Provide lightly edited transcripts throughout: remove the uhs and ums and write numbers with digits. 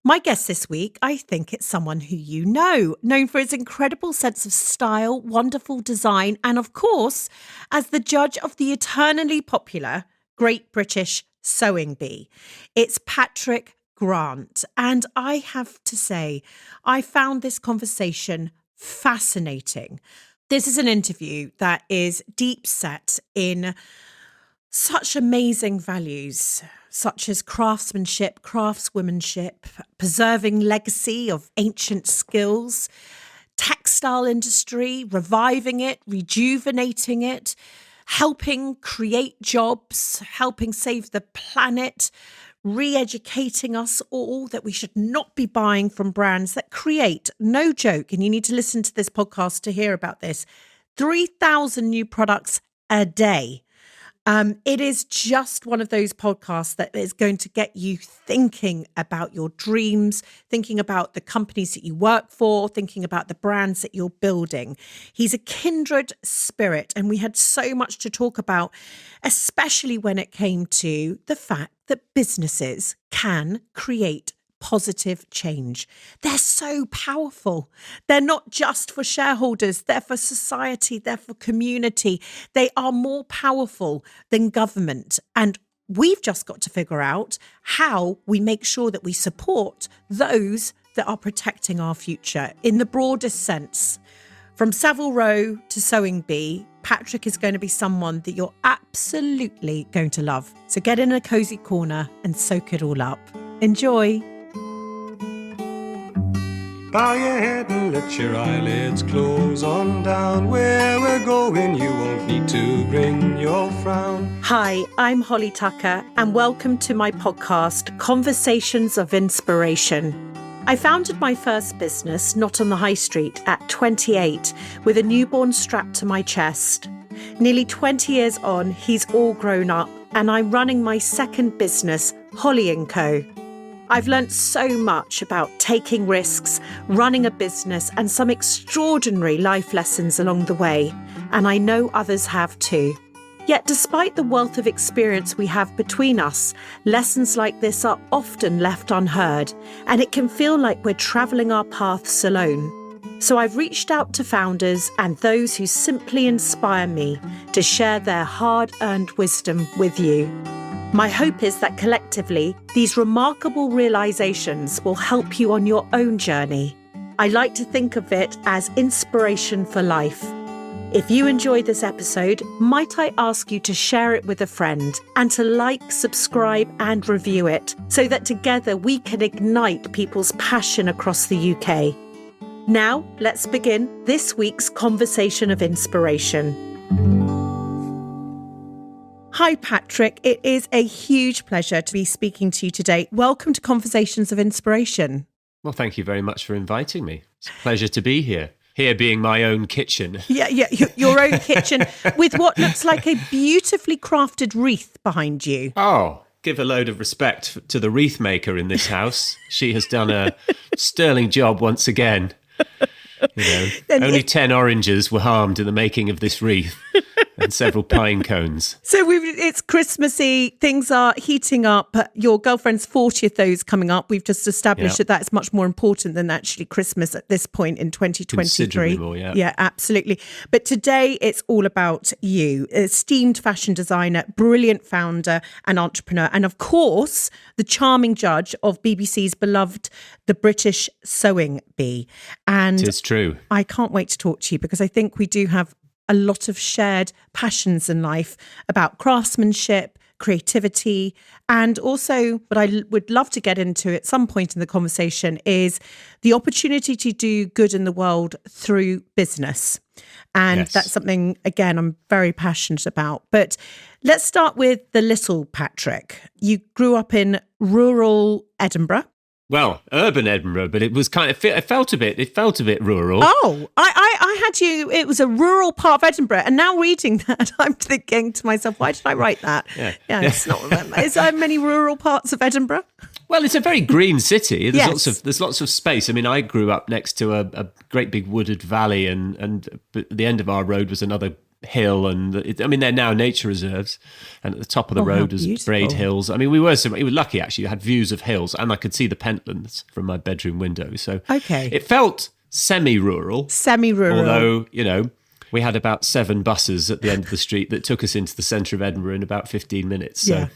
My guest this week, I think it's someone who you know, known for his incredible sense of style, wonderful design, and of course, as the judge of the eternally popular Great British Sewing Bee. It's Patrick Grant. And I have to say, I found this conversation fascinating. This is an interview that is deep set in such amazing values, such as craftsmanship, craftswomanship, preserving legacy of ancient skills, textile industry, reviving it, rejuvenating it, helping create jobs, helping save the planet, re-educating us all that we should not be buying from brands that create, no joke, and you need to listen to this podcast to hear about this, 3,000 new products a day. It is just one of those podcasts that is going to get you thinking about your dreams, thinking about the companies that you work for, thinking about the brands that you're building. He's a kindred spirit, and we had so much to talk about, especially when it came to the fact that businesses can create positive change. They're so powerful. They're not just for shareholders, they're for society, they're for community. They are more powerful than government. And we've just got to figure out how we make sure that we support those that are protecting our future in the broadest sense. From Savile Row to Sewing Bee, Patrick is going to be someone that you're absolutely going to love. So get in a cozy corner and soak it all up. Enjoy. Bow your head and let your eyelids close on down. Where we're going, you won't need to bring your frown. Hi, I'm Holly Tucker, and welcome to my podcast, Conversations of Inspiration. I founded my first business, not on the high street, at 28, with a newborn strapped to my chest. Nearly 20 years on, he's all grown up, and I'm running my second business, Holly & Co. I've learnt so much about taking risks, running a business, and some extraordinary life lessons along the way, and I know others have too. Yet despite the wealth of experience we have between us, lessons like this are often left unheard, and it can feel like we're travelling our paths alone. So I've reached out to founders and those who simply inspire me to share their hard-earned wisdom with you. My hope is that collectively, these remarkable realizations will help you on your own journey. I like to think of it as inspiration for life. If you enjoyed this episode, might I ask you to share it with a friend and to like, subscribe and review it so that together we can ignite people's passion across the UK. Now, let's begin this week's Conversation of Inspiration. Hi, Patrick. It is a huge pleasure to be speaking to you today. Welcome to Conversations of Inspiration. Well, thank you very much for inviting me. It's a pleasure to be here. Here being my own kitchen. Yeah, your own kitchen with what looks like a beautifully crafted wreath behind you. Oh, give a load of respect to the wreath maker in this house. She has done a sterling job once again. Only 10 oranges were harmed in the making of this wreath. And several pine cones. So it's Christmassy, things are heating up. Your girlfriend's 40th though is coming up. We've just established that that's much more important than actually Christmas at this point in 2023. Considerably more, yeah. Yeah, absolutely. But today it's all about you, esteemed fashion designer, brilliant founder and entrepreneur, and of course, the charming judge of BBC's beloved The British Sewing Bee. And it is true. I can't wait to talk to you because I think we do have a lot of shared passions in life about craftsmanship, creativity, and also what I would love to get into at some point in the conversation is the opportunity to do good in the world through business. And that's something, again, I'm very passionate about. But let's start with the little Patrick. You grew up in rural Edinburgh. Well, urban Edinburgh, but it was it felt a bit rural. Oh, I had you, it was a rural part of Edinburgh. And now reading that, I'm thinking to myself, why did I write that? Yeah. It's not remember. Is there many rural parts of Edinburgh? Well, it's a very green city. Yes. There's lots of space. I mean, I grew up next to a great big wooded valley, and at the end of our road was another hill, and they're now nature reserves. And at the top of the how road was beautiful. Braid Hills. I mean, we were lucky actually. You had views of hills, and I could see the Pentlands from my bedroom window. So Okay. it felt semi-rural. Semi-rural. Although, we had about 7 buses at the end of the street that took us into the centre of Edinburgh in about 15 minutes. So,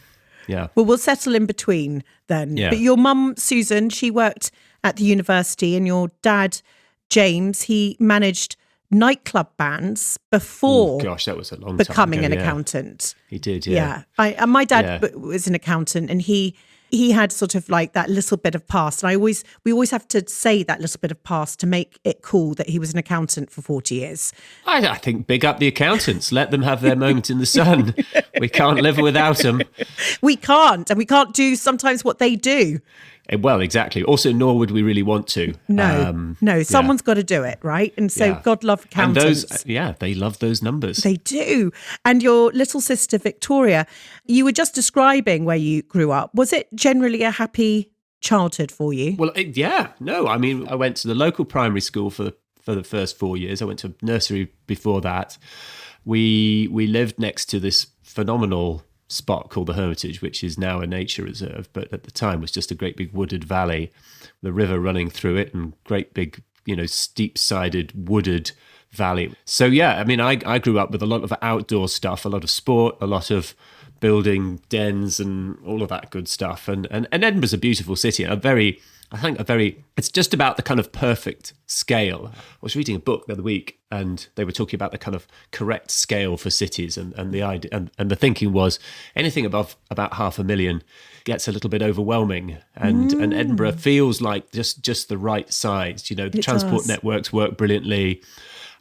yeah. Well, we'll settle in between then. Yeah. But your mum, Susan, she worked at the university, and your dad, James, he managed nightclub bands before Gosh, that was a long time becoming ago, an yeah. accountant. He did, yeah. And my dad was an accountant, and he had sort of like that little bit of past. And we always have to say that little bit of past to make it cool that he was an accountant for 40 years. I think big up the accountants. Let them have their moment in the sun. We can't live without them. We can't, and we can't do sometimes what they do. Well, exactly. Also, nor would we really want to. No, someone's got to do it, right? And so God love accountants. And they love those numbers. They do. And your little sister, Victoria, you were just describing where you grew up. Was it generally a happy childhood for you? Well, no. I mean, I went to the local primary school for the first 4 years. I went to nursery before that. We lived next to this phenomenal spot called the Hermitage, which is now a nature reserve, but at the time was just a great big wooded valley, the river running through it, and great big, steep-sided wooded valley. So I grew up with a lot of outdoor stuff, a lot of sport, a lot of building dens and all of that good stuff. And Edinburgh's a beautiful city, it's just about the kind of perfect scale. I was reading a book the other week, and they were talking about the kind of correct scale for cities, and the idea and the thinking was anything above about 500,000 gets a little bit overwhelming, and Edinburgh feels like just the right size. The transport networks work brilliantly.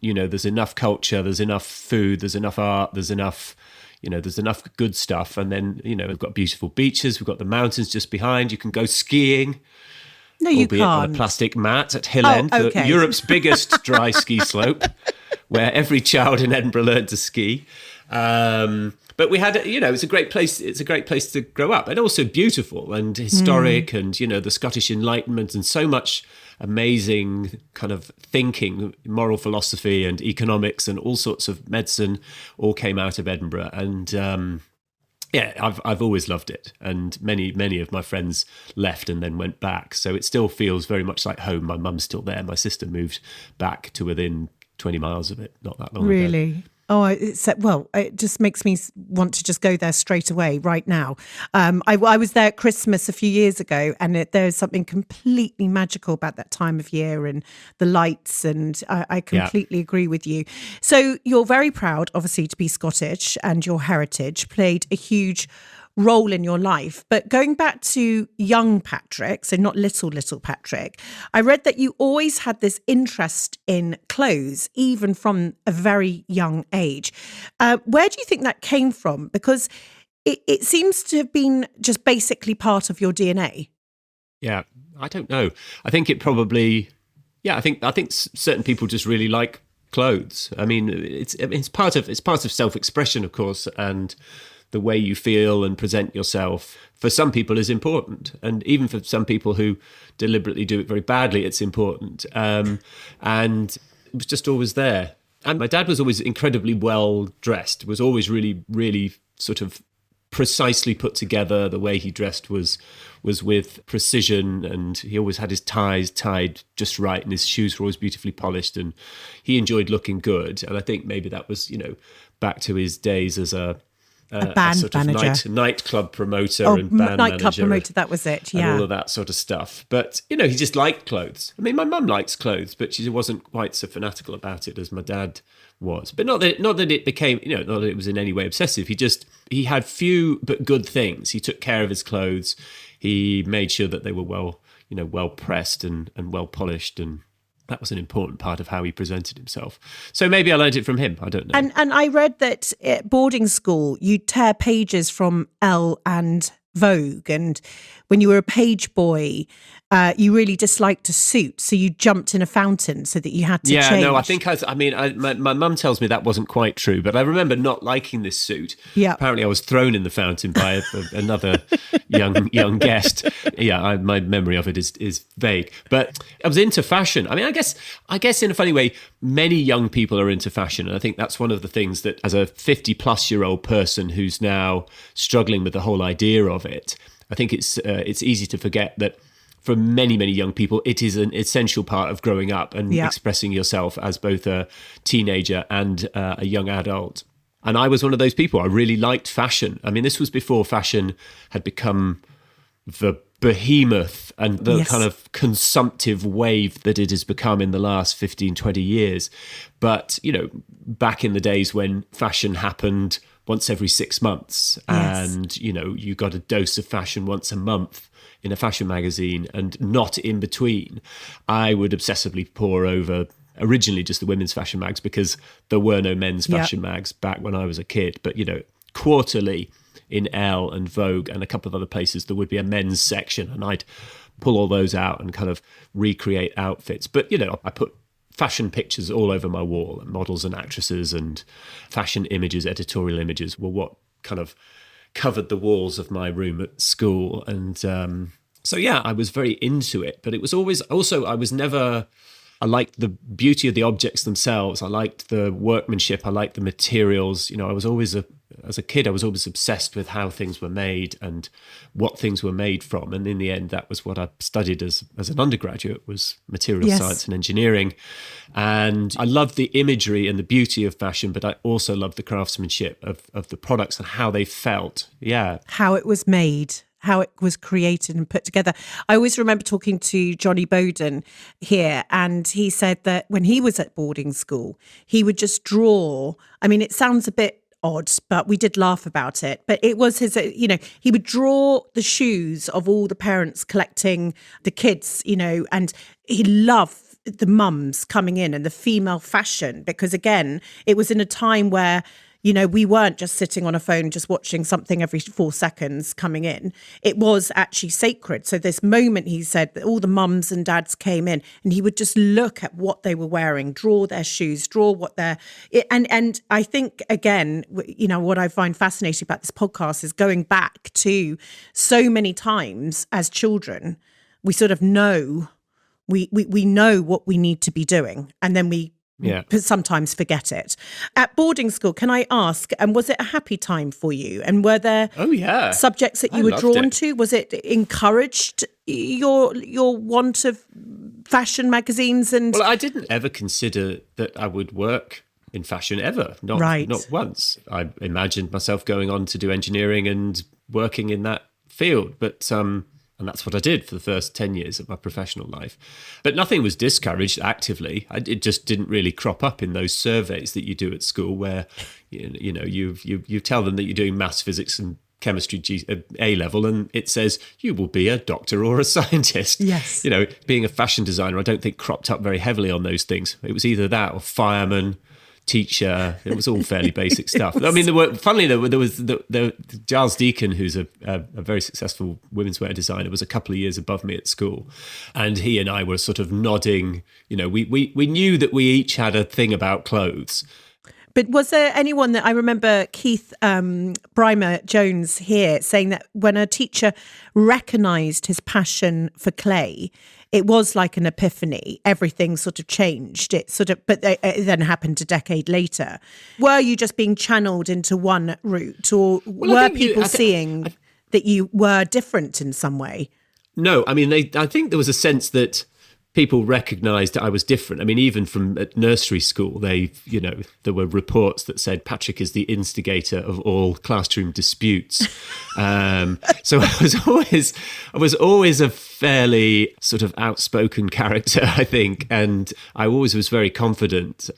There's enough culture, there's enough food, there's enough art, there's enough good stuff, and then we've got beautiful beaches, we've got the mountains just behind. You can go skiing. No, you albeit can't. on a plastic mat at Hill End, okay. Europe's biggest dry ski slope, where every child in Edinburgh learned to ski. But we had, it's a great place. It's a great place to grow up, and also beautiful and historic, and the Scottish Enlightenment, and so much amazing kind of thinking, moral philosophy, and economics, and all sorts of medicine, all came out of Edinburgh, and. I've always loved it, and many of my friends left and then went back, so it still feels very much like home. My mum's still there. My sister moved back to within 20 miles of it not that long ago. Really? Oh, it just makes me want to just go there straight away right now. I was there at Christmas a few years ago, and there's something completely magical about that time of year and the lights, and I completely agree with you. So you're very proud, obviously, to be Scottish, and your heritage played a huge role in your life. But going back to young Patrick, so not little Patrick, I read that you always had this interest in clothes, even from a very young age. Where do you think that came from? Because it seems to have been just basically part of your DNA. Yeah, I don't know. I think it probably, I think certain people just really like clothes. I mean, it's part of self-expression, of course, and the way you feel and present yourself for some people is important. And even for some people who deliberately do it very badly, it's important. And it was just always there. And my dad was always incredibly well dressed, was always really, really sort of precisely put together. The way he dressed was with precision, and he always had his ties tied just right, and his shoes were always beautifully polished, and he enjoyed looking good. And I think maybe that was, back to his days as a band sort manager, of nightclub promoter and band nightclub manager, promoter. That was it, and all of that sort of stuff. But he just liked clothes. I mean, my mum likes clothes, but she wasn't quite so fanatical about it as my dad was. But not that it became, not that it was in any way obsessive. He had few but good things. He took care of his clothes. He made sure that they were well pressed and well polished, and that was an important part of how he presented himself. So maybe I learned it from him. I don't know. And I read that at boarding school, you'd tear pages from Elle and Vogue. And when you were a page boy, you really disliked a suit, so you jumped in a fountain so that you had to change. No, I think my mum tells me that wasn't quite true, but I remember not liking this suit. Yeah. Apparently I was thrown in the fountain by another young guest. Yeah, my memory of it is vague, but I was into fashion. I mean, I guess in a funny way, many young people are into fashion, and I think that's one of the things that, as a 50-plus-year-old person who's now struggling with the whole idea of it, I think it's easy to forget that for many, many young people, it is an essential part of growing up and expressing yourself as both a teenager and a young adult. And I was one of those people. I really liked fashion. I mean, this was before fashion had become the behemoth and the kind of consumptive wave that it has become in the last 15, 20 years. But, back in the days when fashion happened once every 6 months and, you got a dose of fashion once a month in a fashion magazine and not in between, I would obsessively pore over originally just the women's fashion mags because there were no men's fashion mags back when I was a kid. But, quarterly in Elle and Vogue and a couple of other places, there would be a men's section, and I'd pull all those out and kind of recreate outfits. But, I put fashion pictures all over my wall, and models and actresses and fashion images, editorial images were what kind of covered the walls of my room at school. And I was very into it, but it was always also, I liked the beauty of the objects themselves. I liked the workmanship. I liked the materials. As a kid, I was always obsessed with how things were made and what things were made from. And in the end, that was what I studied as an undergraduate, was material science and engineering. And I loved the imagery and the beauty of fashion, but I also loved the craftsmanship of the products and how they felt. Yeah. How it was made, how it was created and put together. I always remember talking to Johnny Bowden here, and he said that when he was at boarding school, he would just draw. I mean, it sounds a bit odd, but we did laugh about it. But it was his, he would draw the shoes of all the parents collecting the kids, and he loved the mums coming in and the female fashion, because again, it was in a time where, we weren't just sitting on a phone, just watching something every 4 seconds coming in. It was actually sacred. So this moment, he said, that all the mums and dads came in and he would just look at what they were wearing, draw their shoes, draw what they're... And I think, again, what I find fascinating about this podcast is going back to so many times as children, we sort of know, we know what we need to be doing. And then we sometimes forget it. At boarding school, can I ask, was it a happy time for you? And were there subjects that you were drawn to? Was it encouraged, your want of fashion magazines? Well, I didn't ever consider that I would work in fashion ever. Not once. I imagined myself going on to do engineering and working in that field. But and that's what I did for the first 10 years of my professional life. But nothing was discouraged actively. It just didn't really crop up in those surveys that you do at school where, you tell them that you're doing maths, physics and chemistry A level, and it says you will be a doctor or a scientist. Yes. Being a fashion designer, I don't think cropped up very heavily on those things. It was either that or fireman, teacher. It was all fairly basic stuff. I mean, there was Giles Deacon, who's a very successful women's wear designer, was a couple of years above me at school, and he and I were sort of nodding. We knew that we each had a thing about clothes. But was there anyone that I remember Keith Brymer Jones here saying that when a teacher recognised his passion for clay, it was like an epiphany. Everything sort of changed. But it then happened a decade later. Were you just being channeled into one route, or were people seeing that you were different in some way? No, I mean, I think there was a sense that people recognised I was different. I mean, even from at nursery school, there were reports that said Patrick is the instigator of all classroom disputes. So I was always a fairly sort of outspoken character, I think, and I always was very confident.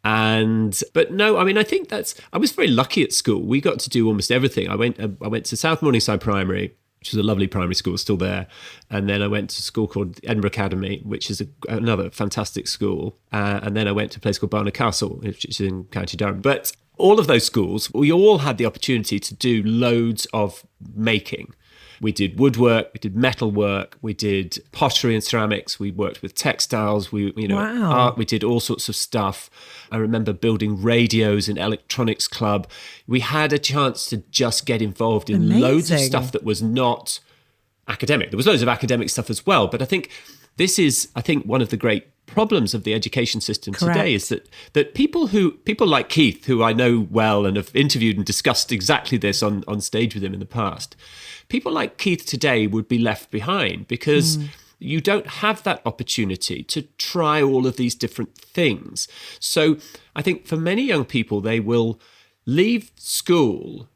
But no, I mean, I think I was very lucky at school. We got to do almost everything. I went to South Morningside Primary, which is a lovely primary school, still there. And then I went to a school called Edinburgh Academy, which is another fantastic school. And then I went to a place called Barnard Castle, which is in County Durham. But all of those schools, we all had the opportunity to do loads of making. We did woodwork, we did metalwork, we did pottery and ceramics, we worked with textiles, Wow. art, we did all sorts of stuff. I remember building radios in electronics club. We had a chance to just get involved in loads of Amazing. stuff that was not academic. There was loads of academic stuff as well, but I think this is, one of the great problems of the education system today is that people like Keith, who I know well and have interviewed and discussed exactly this on stage with him in the past, people like Keith today would be left behind because you don't have that opportunity to try all of these different things. So I think for many young people, they will leave school.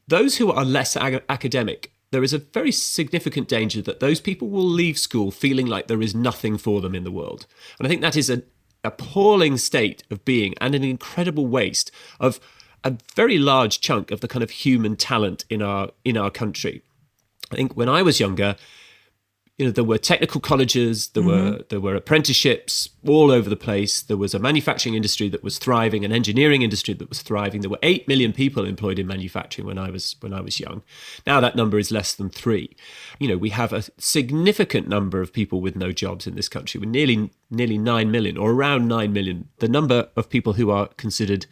Those who are less academic, there is a very significant danger that those people will leave school feeling like there is nothing for them in the world. And I think that is an appalling state of being and an incredible waste of a very large chunk of the kind of human talent in our country. I think when I was younger, there were technical colleges, there were apprenticeships all over the place. There was a manufacturing industry that was thriving, an engineering industry that was thriving. There were 8 million people employed in manufacturing when I was young. Now that number is less than 3. We have a significant number of people with no jobs in this country. We're nearly 9 million, or around 9 million. The number of people who are considered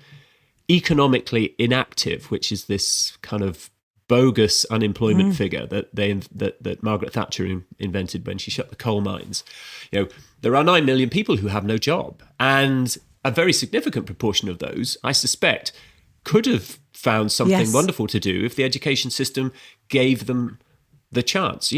economically inactive, which is this kind of bogus unemployment figure that Margaret Thatcher invented when she shut the coal mines. There are 9 million people who have no job, and a very significant proportion of those, I suspect, could have found something wonderful to do if the education system gave them the chance.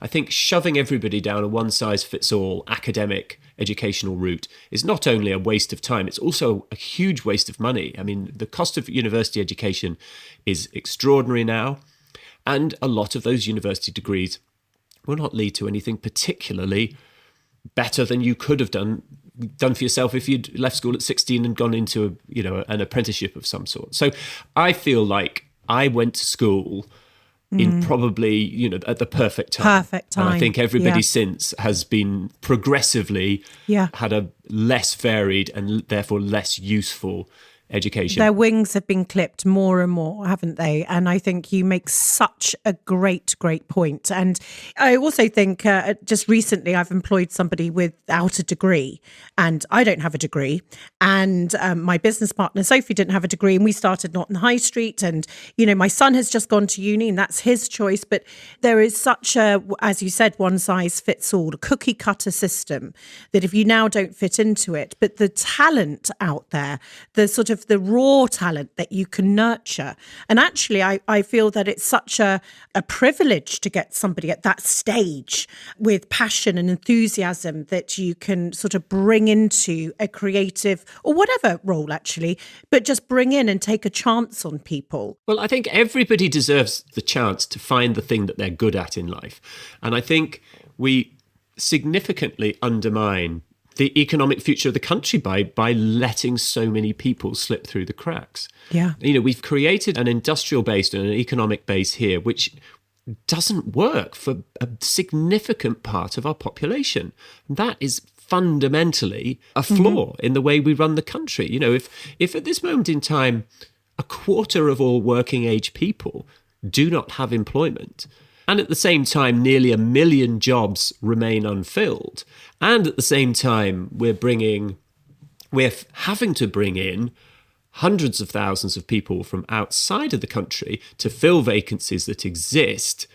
I think shoving everybody down a one-size-fits-all academic educational route is not only a waste of time, it's also a huge waste of money. I mean, the cost of university education is extraordinary now, and a lot of those university degrees will not lead to anything particularly better than you could have done for yourself if you'd left school at 16 and gone into an apprenticeship of some sort. So I feel like I went to school in probably, at the perfect time. And I think everybody since has been progressively had a less varied and therefore less useful education. Their wings have been clipped more and more, haven't they? And I think you make such a great point. And I also think just recently I've employed somebody without a degree, and I don't have a degree. And my business partner, Sophie, didn't have a degree, and we started not in the high street. And, my son has just gone to uni, and that's his choice. But there is such a, as you said, one size fits all, a cookie cutter system that if you now don't fit into it, but the talent out there, the sort of the raw talent that you can nurture. And actually, I feel that it's such a privilege to get somebody at that stage with passion and enthusiasm that you can sort of bring into a creative or whatever role, actually, but just bring in and take a chance on people. Well, I think everybody deserves the chance to find the thing that they're good at in life. And I think we significantly undermine the economic future of the country by letting so many people slip through the cracks. Yeah. We've created an industrial base and an economic base here, which doesn't work for a significant part of our population. That is fundamentally a flaw in the way we run the country. If at this moment in time, a quarter of all working age people do not have employment, and at the same time, nearly 1 million jobs remain unfilled. And at the same time, we're having to bring in hundreds of thousands of people from outside of the country to fill vacancies that exist.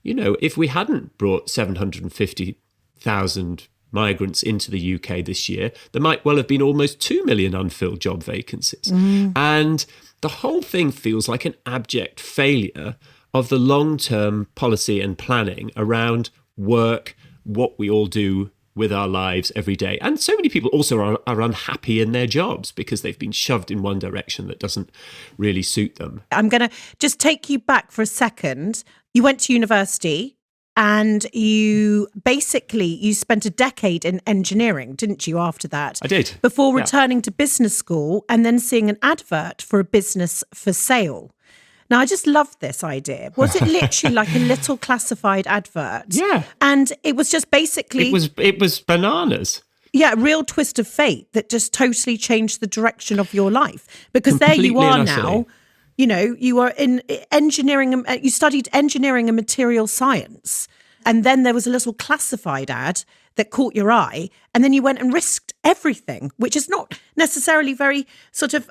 If we hadn't brought 750,000 migrants into the UK this year, there might well have been almost 2 million unfilled job vacancies. And the whole thing feels like an abject failure of the long-term policy and planning around work, what we all do with our lives every day. And so many people also are unhappy in their jobs because they've been shoved in one direction that doesn't really suit them. I'm going to just take you back for a second. You went to university and you spent a decade in engineering, didn't you, after that? I did. Before returning to business school and then seeing an advert for a business for sale. Now, I just love this idea. Was it literally like a little classified advert? Yeah. And it was just basically... It was bananas. Yeah, a real twist of fate that just totally changed the direction of your life. Because there you are now, You know, you were in engineering, you studied engineering and material science. And then there was a little classified ad that caught your eye. And then you went and risked everything, which is not necessarily very sort of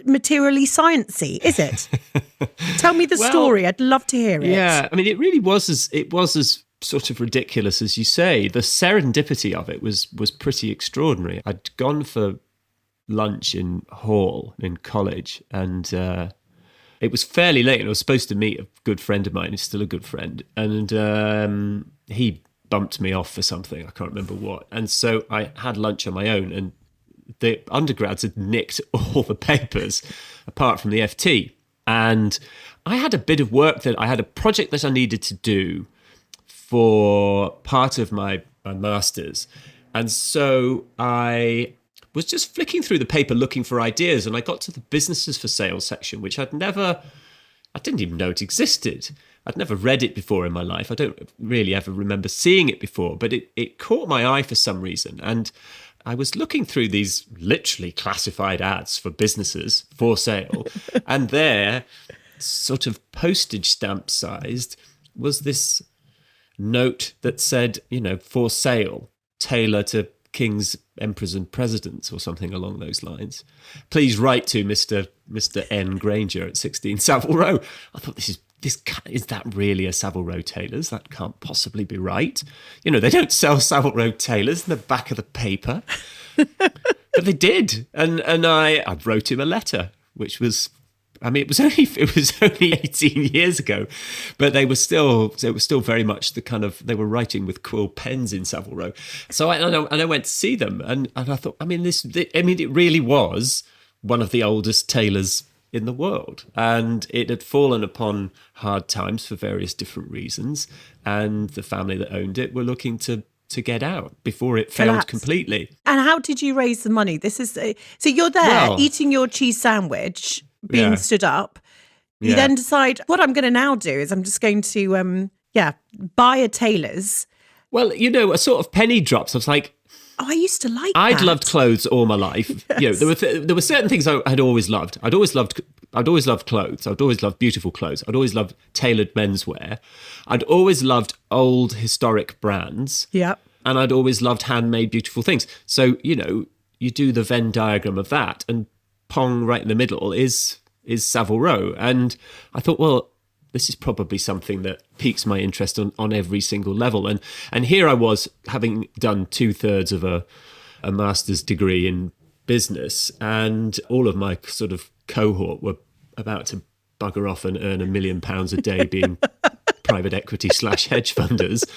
materially sciencey, is it? Tell me the story. I'd love to hear it. Yeah, I mean, it really was as sort of ridiculous as you say. The serendipity of it was pretty extraordinary. I'd gone for lunch in Hall in college, and it was fairly late, and I was supposed to meet a good friend of mine who's still a good friend, and he bumped me off for something, I can't remember what, and so I had lunch on my own, and the undergrads had nicked all the papers apart from the FT, and I had a bit of work that I had a project that I needed to do for part of my master's, and so I was just flicking through the paper looking for ideas, and I got to the businesses for sale section, which I didn't even know it existed. I'd never read it before in my life. I don't really ever remember seeing it before, but it caught my eye for some reason. And I was looking through these literally classified ads for businesses for sale, and there, sort of postage stamp sized, was this note that said, for sale, tailor to kings, emperors and presidents, or something along those lines. Please write to Mr. N. Granger at 16 Savile Row. I thought, is that really a Savile Row Tailors? That can't possibly be right. They don't sell Savile Row Tailors in the back of the paper. But they did. And I wrote him a letter, which was, it was only 18 years ago, but it was still very much the kind of, they were writing with quill pens in Savile Row. So I went to see them, and I thought, it really was one of the oldest tailors in the world, and it had fallen upon hard times for various different reasons, and the family that owned it were looking to get out before it failed completely. And how did you raise the money? This is so you're there eating your cheese sandwich, being stood up. You then decide, what I'm going to now do is I'm just going to buy a tailor's. Well, a sort of penny drops. I was like, oh, I used to like I'd loved clothes all my life. Yes. There were certain things I had always loved. I'd always loved clothes. I'd always loved beautiful clothes. I'd always loved tailored menswear. I'd always loved old historic brands. Yeah. And I'd always loved handmade beautiful things. So, you do the Venn diagram of that, and pong right in the middle is Savile Row. And I thought, well, this is probably something that piques my interest on every single level. And here I was, having done 2/3 of a master's degree in business, and all of my sort of cohort were about to bugger off and earn £1 million a day being private equity / hedge funders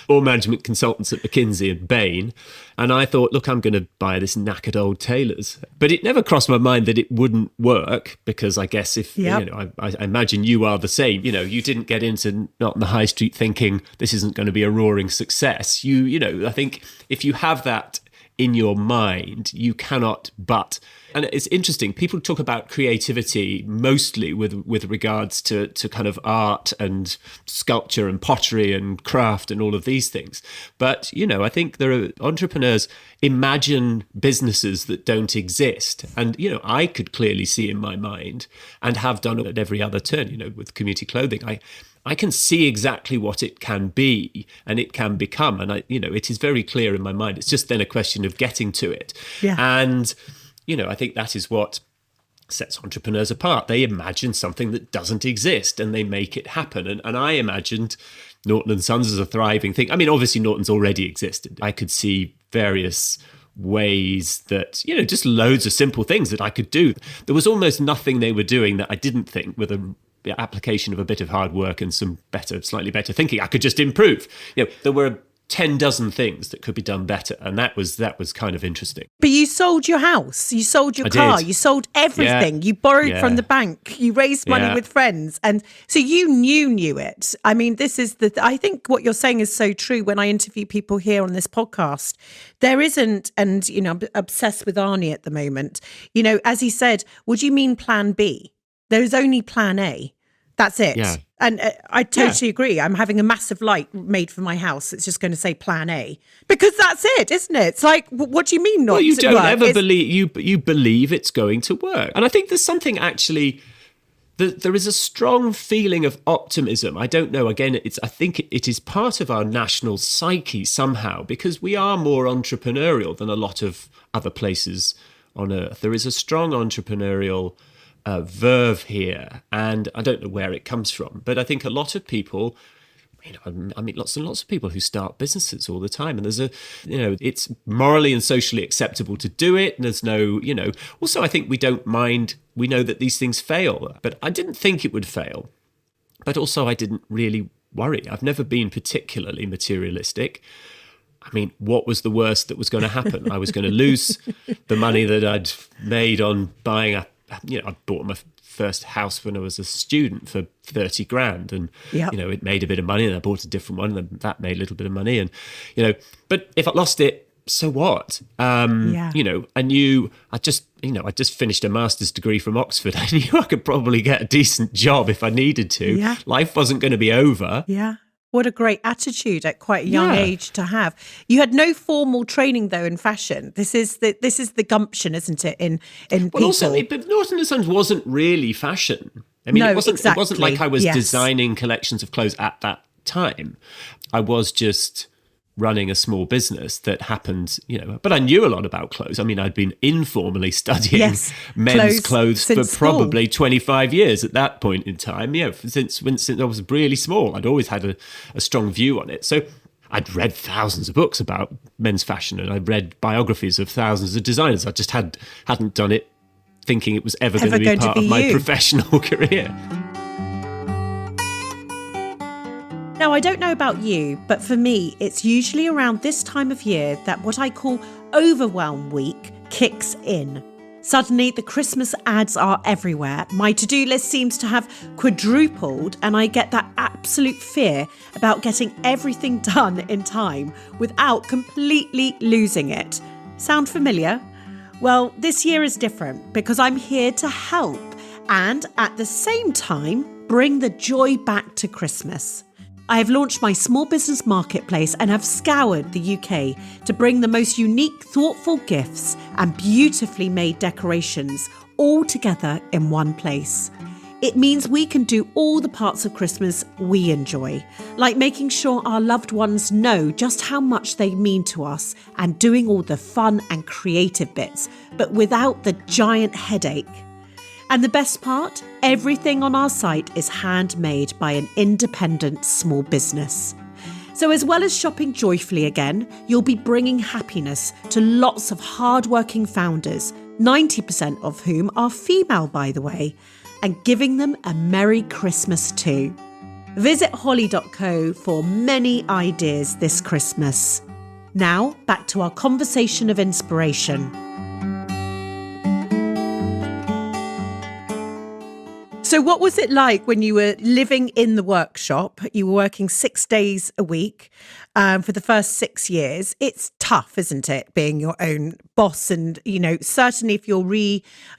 or management consultants at McKinsey and Bain. And I thought, look, I'm going to buy this knackered old tailor's. But it never crossed my mind that it wouldn't work, because I guess if, I imagine you are the same, you didn't get into not in the high street thinking this isn't going to be a roaring success. I think if you have that in your mind, you cannot but. And it's interesting, people talk about creativity mostly with regards to kind of art and sculpture and pottery and craft and all of these things. But, I think there are entrepreneurs imagine businesses that don't exist. And, I could clearly see in my mind, and have done at every other turn, with community clothing, I can see exactly what it can be and it can become. And it is very clear in my mind. It's just then a question of getting to it. Yeah. And, I think that is what sets entrepreneurs apart. They imagine something that doesn't exist and they make it happen. And I imagined Norton & Sons as a thriving thing. Obviously Norton's already existed. I could see various ways that, just loads of simple things that I could do. There was almost nothing they were doing that I didn't think, with the application of a bit of hard work and some slightly better thinking, I could just improve. There were 10 dozen things that could be done better, and that was kind of interesting. But you sold your house, you sold your car, you sold everything. You borrowed from the bank, you raised money with friends, and so you knew it. This is I think what you're saying is so true. When I interview people here on this podcast, there isn't, and I'm obsessed with Arnie at the moment. As he said, what do you mean plan B? There's only plan A. That's it. Yeah. And I totally agree. I'm having a massive light made for my house. It's just going to say plan A, because that's it, isn't it? It's like, what do you mean not? Well, you don't ever believe, you believe it's going to work. And I think there's something actually there is a strong feeling of optimism. I don't know. Again, I think it is part of our national psyche somehow, because we are more entrepreneurial than a lot of other places on earth. There is a strong entrepreneurial verve here, and I don't know where it comes from, but I think a lot of people, I meet lots and lots of people who start businesses all the time, and it's morally and socially acceptable to do it. And there's no, also I think we don't mind. We know that these things fail, but I didn't think it would fail. But also I didn't really worry. I've never been particularly materialistic. I mean, what was the worst that was going to happen? I was going to lose the money that I'd made on buying I bought my first house when I was a student for 30 grand, and it made a bit of money, and I bought a different one and that made a little bit of money, and but if I lost it, so what? I knew I just finished a master's degree from Oxford. I knew I could probably get a decent job if I needed to. Life wasn't going to be over. What a great attitude at quite a young age to have. You had no formal training though in fashion. This is the gumption, isn't it? In people. Also, but Norton & Sons wasn't really fashion. I mean, it wasn't like I was designing collections of clothes at that time. I was just running a small business that happened, but I knew a lot about clothes. I mean, I'd been informally studying men's clothes for probably 25 years at that point in time. Since I was really small, I'd always had a strong view on it. So I'd read thousands of books about men's fashion, and I'd read biographies of thousands of designers. I just hadn't done it thinking it was ever going to be part of my professional career. Now, I don't know about you, but for me, it's usually around this time of year that what I call overwhelm week kicks in. Suddenly, the Christmas ads are everywhere. My to-do list seems to have quadrupled, and I get that absolute fear about getting everything done in time without completely losing it. Sound familiar? Well, this year is different because I'm here to help and at the same time bring the joy back to Christmas. I have launched my small business marketplace and have scoured the UK to bring the most unique, thoughtful gifts and beautifully made decorations all together in one place. It means we can do all the parts of Christmas we enjoy, like making sure our loved ones know just how much they mean to us and doing all the fun and creative bits, but without the giant headache. And the best part? Everything on our site is handmade by an independent small business. So as well as shopping joyfully again, you'll be bringing happiness to lots of hardworking founders, 90% of whom are female, by the way, and giving them a Merry Christmas too. Visit holly.co for many ideas this Christmas. Now, back to our conversation of inspiration. So what was it like when you were living in the workshop? You were working 6 days a week for the first 6 years. It's tough, isn't it, being your own boss? And, certainly if you're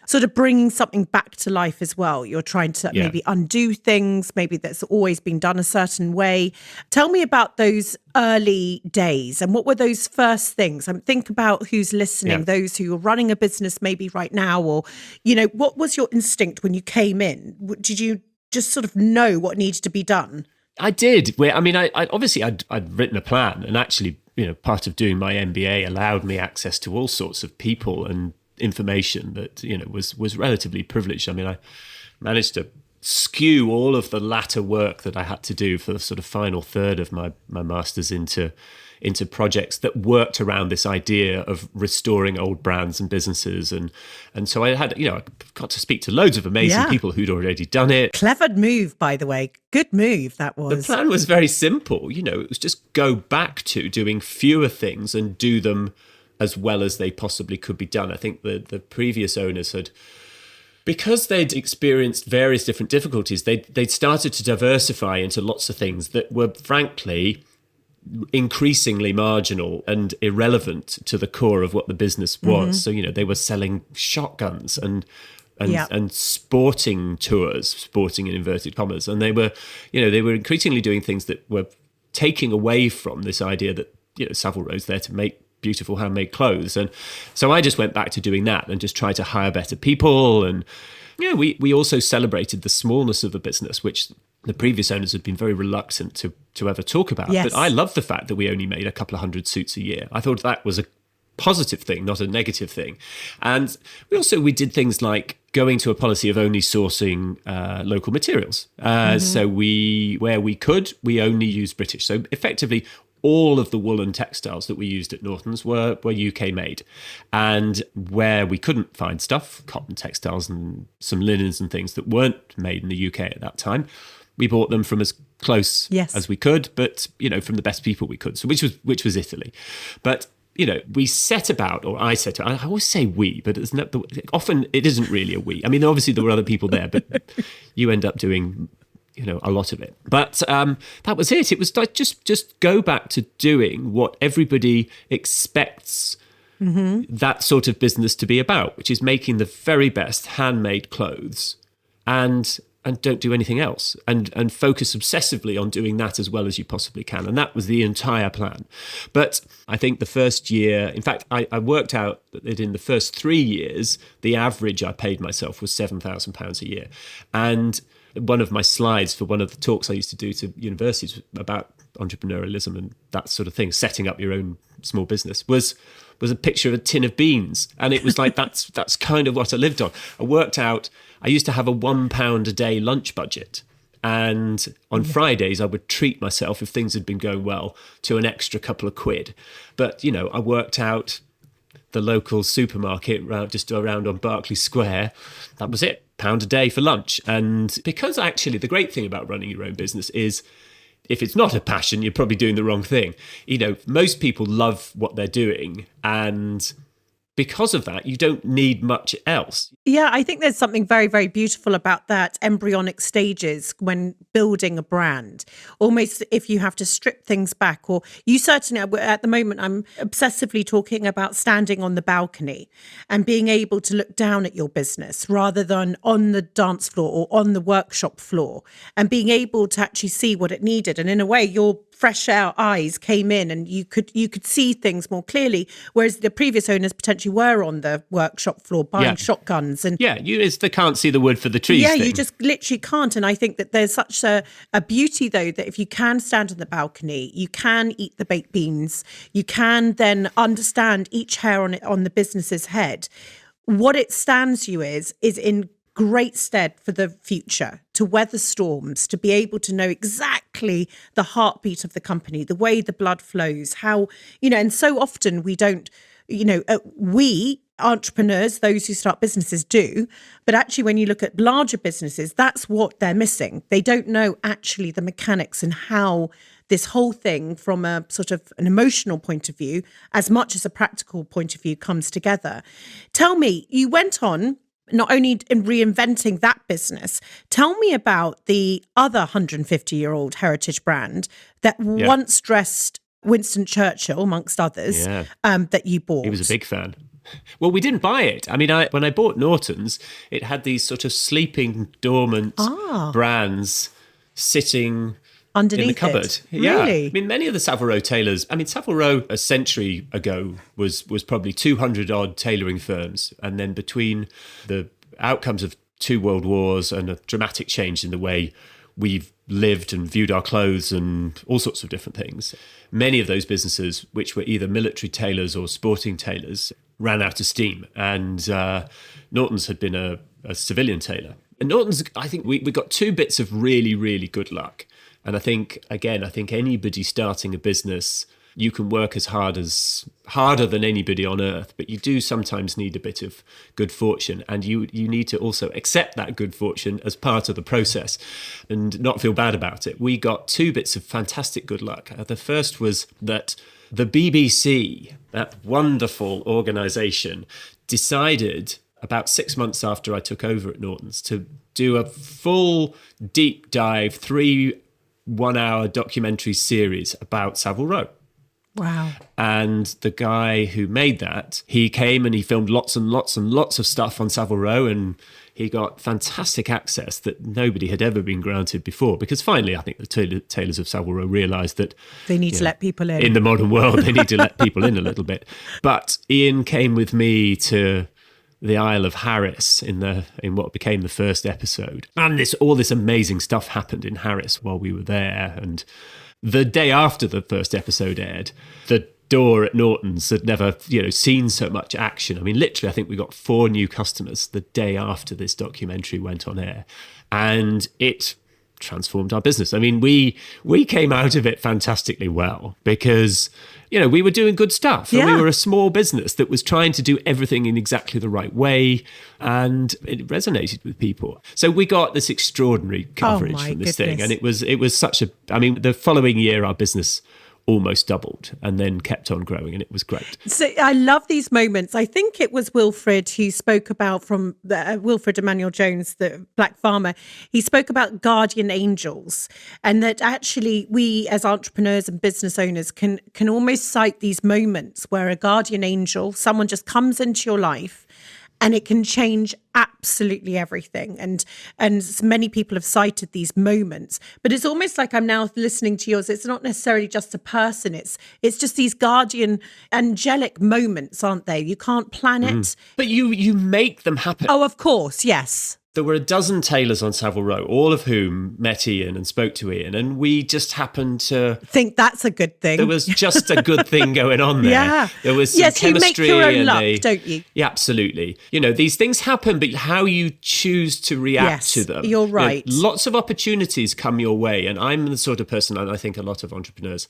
sort of bringing something back to life as well, you're trying to maybe undo things, maybe that's always been done a certain way. Tell me about those early days and what were those first things? Think about who's listening, those who are running a business maybe right now, or, what was your instinct when you came in? Did you just sort of know what needed to be done? I did. I'd written a plan, and actually, part of doing my MBA allowed me access to all sorts of people and information that, was relatively privileged. I mean, I managed to skew all of the latter work that I had to do for the sort of final third of my master's into projects that worked around this idea of restoring old brands and businesses. And so I had, I got to speak to loads of amazing people who'd already done it. Clever move, by the way. Good move, that was. The plan was very simple. It was just go back to doing fewer things and do them as well as they possibly could be done. I think the previous owners had, because they'd experienced various different difficulties, they'd started to diversify into lots of things that were, frankly, increasingly marginal and irrelevant to the core of what the business was. So, they were selling shotguns and sporting tours, sporting in inverted commas. And they were increasingly doing things that were taking away from this idea that, Savile Row's there to make beautiful handmade clothes. And so I just went back to doing that and just tried to hire better people and Yeah, we also celebrated the smallness of the business, which the previous owners had been very reluctant to ever talk about. Yes. But I love the fact that we only made a couple of hundred suits a year. I thought that was a positive thing, not a negative thing. And we did things like going to a policy of only sourcing local materials. So where we could, we only used British. So effectively, all of the woolen textiles that we used at Norton's were UK made. And where we couldn't find stuff, cotton textiles and some linens and things that weren't made in the UK at that time, we bought them from as close as we could, but from the best people we could. So which was Italy. But we set about, or I set about, I always say we, but often it isn't really a we. I mean, obviously there were other people there, but you end up doing a lot of it. But that was it. It was like just go back to doing what everybody expects that sort of business to be about, which is making the very best handmade clothes and don't do anything else and focus obsessively on doing that as well as you possibly can. And that was the entire plan. But I think the first year, in fact, I worked out that in the first 3 years, the average I paid myself was £7,000 a year. And one of my slides for one of the talks I used to do to universities about entrepreneurialism and that sort of thing, setting up your own small business, was a picture of a tin of beans. And it was like, that's kind of what I lived on. I worked out, I used to have a £1 a day lunch budget. And on Fridays, I would treat myself, if things had been going well, to an extra couple of quid. But, I worked out the local supermarket just around on Berkeley Square. That was it, £1 a day for lunch. And because actually the great thing about running your own business is, if it's not a passion, you're probably doing the wrong thing. Most people love what they're doing, and because of that, you don't need much else. Yeah, I think there's something very, very beautiful about that embryonic stages when building a brand. Almost if you have to strip things back, or you certainly, at the moment, I'm obsessively talking about standing on the balcony and being able to look down at your business rather than on the dance floor or on the workshop floor, and being able to actually see what it needed. And in a way, your fresh eyes came in and you could see things more clearly, whereas the previous owners potentially were on the workshop floor buying shotguns. And they can't see the wood for the trees. Yeah, you just literally can't. And I think that there's such a beauty, though, that if you can stand on the balcony, you can eat the baked beans, you can then understand each hair on the business's head. What it stands you is in great stead for the future, to weather storms, to be able to know exactly the heartbeat of the company, the way the blood flows, how, and so often we don't, we entrepreneurs, those who start businesses do, but actually when you look at larger businesses, that's what they're missing. They don't know actually the mechanics and how this whole thing from a sort of an emotional point of view, as much as a practical point of view, comes together. Tell me, you went on not only in reinventing that business, tell me about the other 150-year-old heritage brand that once dressed Winston Churchill, amongst others, that you bought. He was a big fan. Well, we didn't buy it. I mean, when I bought Norton's, it had these sort of sleeping, dormant brands sitting underneath in the cupboard. It. Yeah. Really? I mean, many of the Savile Row tailors, Savile Row a century ago was probably 200 odd tailoring firms. And then between the outcomes of 2 world wars and a dramatic change in the way we've lived and viewed our clothes and all sorts of different things, many of those businesses, which were either military tailors or sporting tailors, ran out of steam. And Norton's had been a civilian tailor. And Norton's, I think we got 2 bits of really, really good luck. And I think anybody starting a business, you can work harder than anybody on earth, but you do sometimes need a bit of good fortune, and you need to also accept that good fortune as part of the process and not feel bad about it. We got 2 bits of fantastic good luck. The first was that the BBC, that wonderful organisation, decided about 6 months after I took over at Norton's to do a full deep dive 3 1-hour documentary series about Savile Row. Wow. And the guy who made that, he came and he filmed lots and lots and lots of stuff on Savile Row, and he got fantastic access that nobody had ever been granted before, because finally I think the tailors of Savile Row realised that they need to let people in. In the modern world, they need to let people in a little bit. But Ian came with me to the Isle of Harris in what became the first episode. And all this amazing stuff happened in Harris while we were there. And the day after the first episode aired, the door at Norton's had never, seen so much action. I mean, literally, I think we got 4 new customers the day after this documentary went on air. And it transformed our business. I mean, we came out of it fantastically well because, we were doing good stuff. And we were a small business that was trying to do everything in exactly the right way. And it resonated with people. So we got this extraordinary coverage from this thing. And it was the following year, our business almost doubled and then kept on growing, and it was great. So I love these moments. I think it was Wilfred who spoke about Wilfred Emmanuel Jones, the Black farmer. He spoke about guardian angels, and that actually we as entrepreneurs and business owners can almost cite these moments where a guardian angel, someone just comes into your life and it can change absolutely everything. And many people have cited these moments, but it's almost like I'm now listening to yours. It's not necessarily just a person. It's just these guardian angelic moments, aren't they? You can't plan it. But you make them happen. Oh, of course. Yes. There were a dozen tailors on Savile Row, all of whom met Ian and spoke to Ian, and we just happened to think that's a good thing. There was just a good thing going on there. Yeah. There was some chemistry. You make your own luck, don't you? Yeah, absolutely. These things happen, but how you choose to react to them. You're right. Lots of opportunities come your way, and I'm the sort of person, and I think a lot of entrepreneurs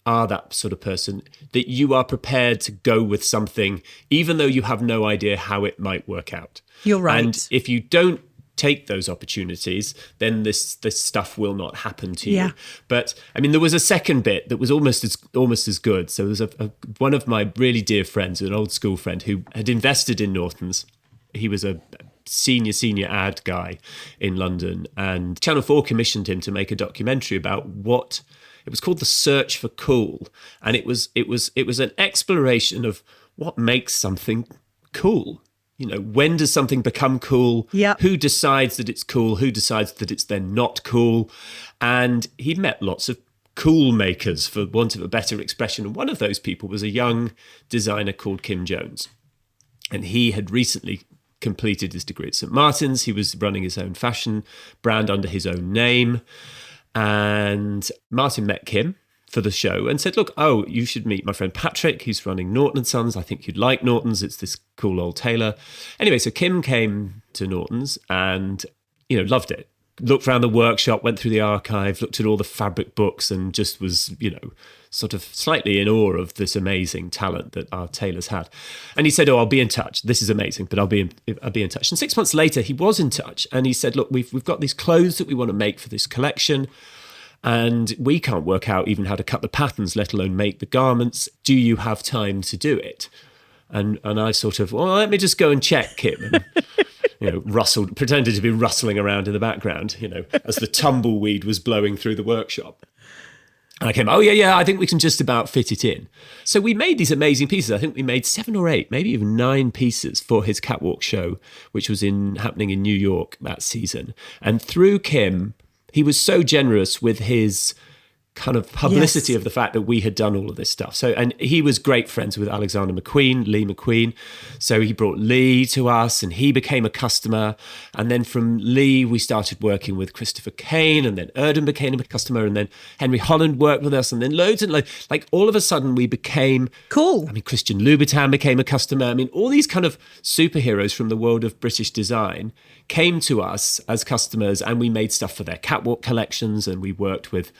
are that sort of person, that you are prepared to go with something, even though you have no idea how it might work out. You're right. And if you don't take those opportunities, then this stuff will not happen to you. Yeah. But I mean, there was a second bit that was almost as good. So there was one of my really dear friends, an old school friend, who had invested in Norton's. He was a senior ad guy in London, and Channel 4 commissioned him to make a documentary about what it was called, The Search for Cool, and it was an exploration of what makes something cool. When does something become cool? Yep. Who decides that it's cool? Who decides that it's then not cool? And he met lots of cool makers, for want of a better expression. And one of those people was a young designer called Kim Jones. And he had recently completed his degree at St. Martin's. He was running his own fashion brand under his own name. And Martin met Kim for the show and said, look, you should meet my friend Patrick, who's running Norton & Sons. I think you'd like Norton's. It's this cool old tailor. Anyway, so Kim came to Norton's and, loved it. Looked around the workshop, went through the archive, looked at all the fabric books, and just was, sort of slightly in awe of this amazing talent that our tailors had. And he said, I'll be in touch. This is amazing, but I'll be in touch. And 6 months later, he was in touch and he said, look, we've got these clothes that we want to make for this collection. And we can't work out even how to cut the patterns, let alone make the garments. Do you have time to do it? And I sort of, let me just go and check, Kim. And, pretended to be rustling around in the background, as the tumbleweed was blowing through the workshop. And I came, I think we can just about fit it in. So we made these amazing pieces. I think we made 7 or 8, maybe even 9 pieces for his catwalk show, which was happening in New York that season. And through Kim, he was so generous with his kind of publicity of the fact that we had done all of this stuff. So, and he was great friends with Alexander McQueen, Lee McQueen. So he brought Lee to us and he became a customer. And then from Lee, we started working with Christopher Kane, and then Erdem became a customer, and then Henry Holland worked with us, and then loads and loads. Like all of a sudden we became cool. I mean, Christian Louboutin became a customer. I mean, all these kind of superheroes from the world of British design came to us as customers, and we made stuff for their catwalk collections, and we worked with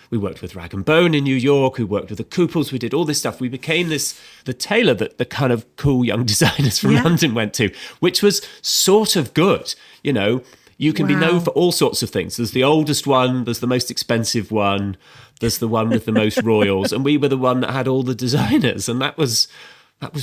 Rag and Bone in New York, we worked with the Kooples, we did all this stuff. We became the tailor that the kind of cool young designers from London went to, which was sort of good. You can be known for all sorts of things. There's the oldest one, there's the most expensive one, there's the one with the most royals, and we were the one that had all the designers, and that was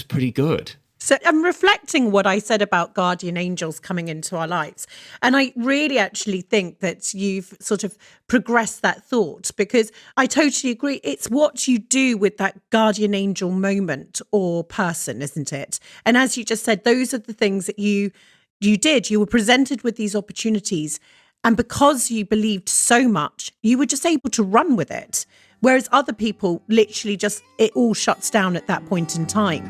pretty good. So I'm reflecting what I said about guardian angels coming into our lives. And I really actually think that you've sort of progressed that thought, because I totally agree. It's what you do with that guardian angel moment or person, isn't it? And as you just said, those are the things that you did. You were presented with these opportunities. And because you believed so much, you were just able to run with it. Whereas other people literally just, it all shuts down at that point in time.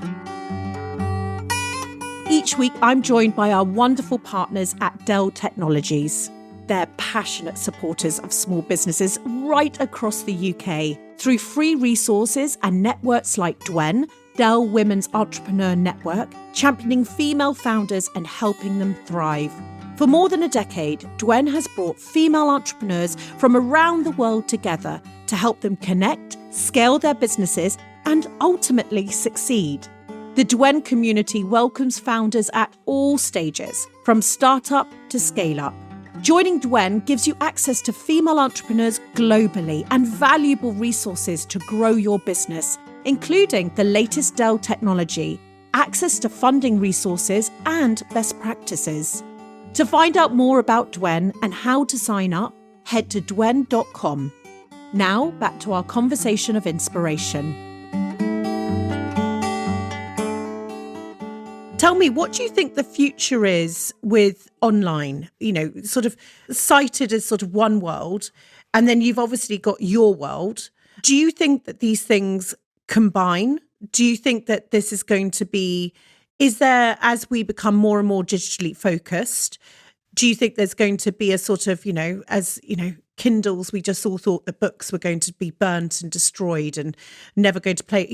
Each week, I'm joined by our wonderful partners at Dell Technologies. They're passionate supporters of small businesses right across the UK through free resources and networks like Dwen, Dell Women's Entrepreneur Network, championing female founders and helping them thrive. For more than a decade, Dwen has brought female entrepreneurs from around the world together to help them connect, scale their businesses, and ultimately succeed. The Dwen community welcomes founders at all stages, from startup to scale up. Joining Dwen gives you access to female entrepreneurs globally and valuable resources to grow your business, including the latest Dell technology, access to funding resources, and best practices. To find out more about Dwen and how to sign up, head to dwen.com. Now, back to our conversation of inspiration. Tell me, what do you think the future is with online? You know, sort of cited as sort of one world, and then you've obviously got your world. Do you think that these things combine? Do you think that this is going to be, is there, as we become more and more digitally focused, do you think there's going to be a sort of, as, Kindles, we just all thought the books were going to be burnt and destroyed and never going to play,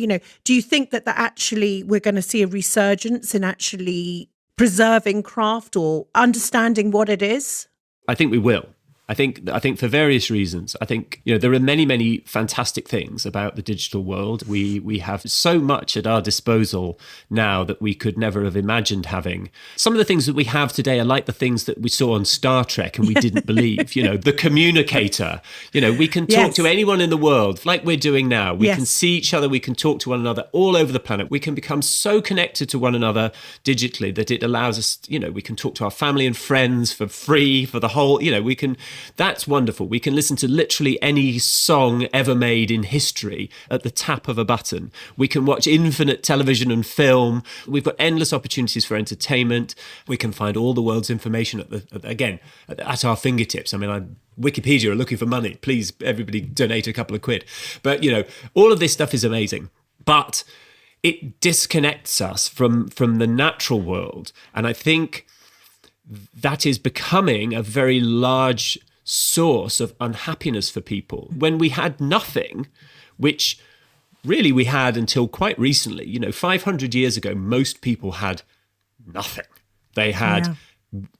do you think that actually we're going to see a resurgence in actually preserving craft or understanding what it is? I think we will. I think for various reasons. I think, there are many, many fantastic things about the digital world. We have so much at our disposal now that we could never have imagined having. Some of the things that we have today are like the things that we saw on Star Trek and we didn't believe, the communicator, we can talk to anyone in the world like we're doing now. We can see each other. We can talk to one another all over the planet. We can become so connected to one another digitally that it allows us, we can talk to our family and friends for free, for the whole, that's wonderful. We can listen to literally any song ever made in history at the tap of a button. We can watch infinite television and film. We've got endless opportunities for entertainment. We can find all the world's information at our fingertips. I mean, Wikipedia are looking for money. Please, everybody donate a couple of quid. But, all of this stuff is amazing. But it disconnects us from the natural world. And I think that is becoming a very large source of unhappiness for people. When we had nothing, which really we had until quite recently, 500 years ago, most people had nothing. They had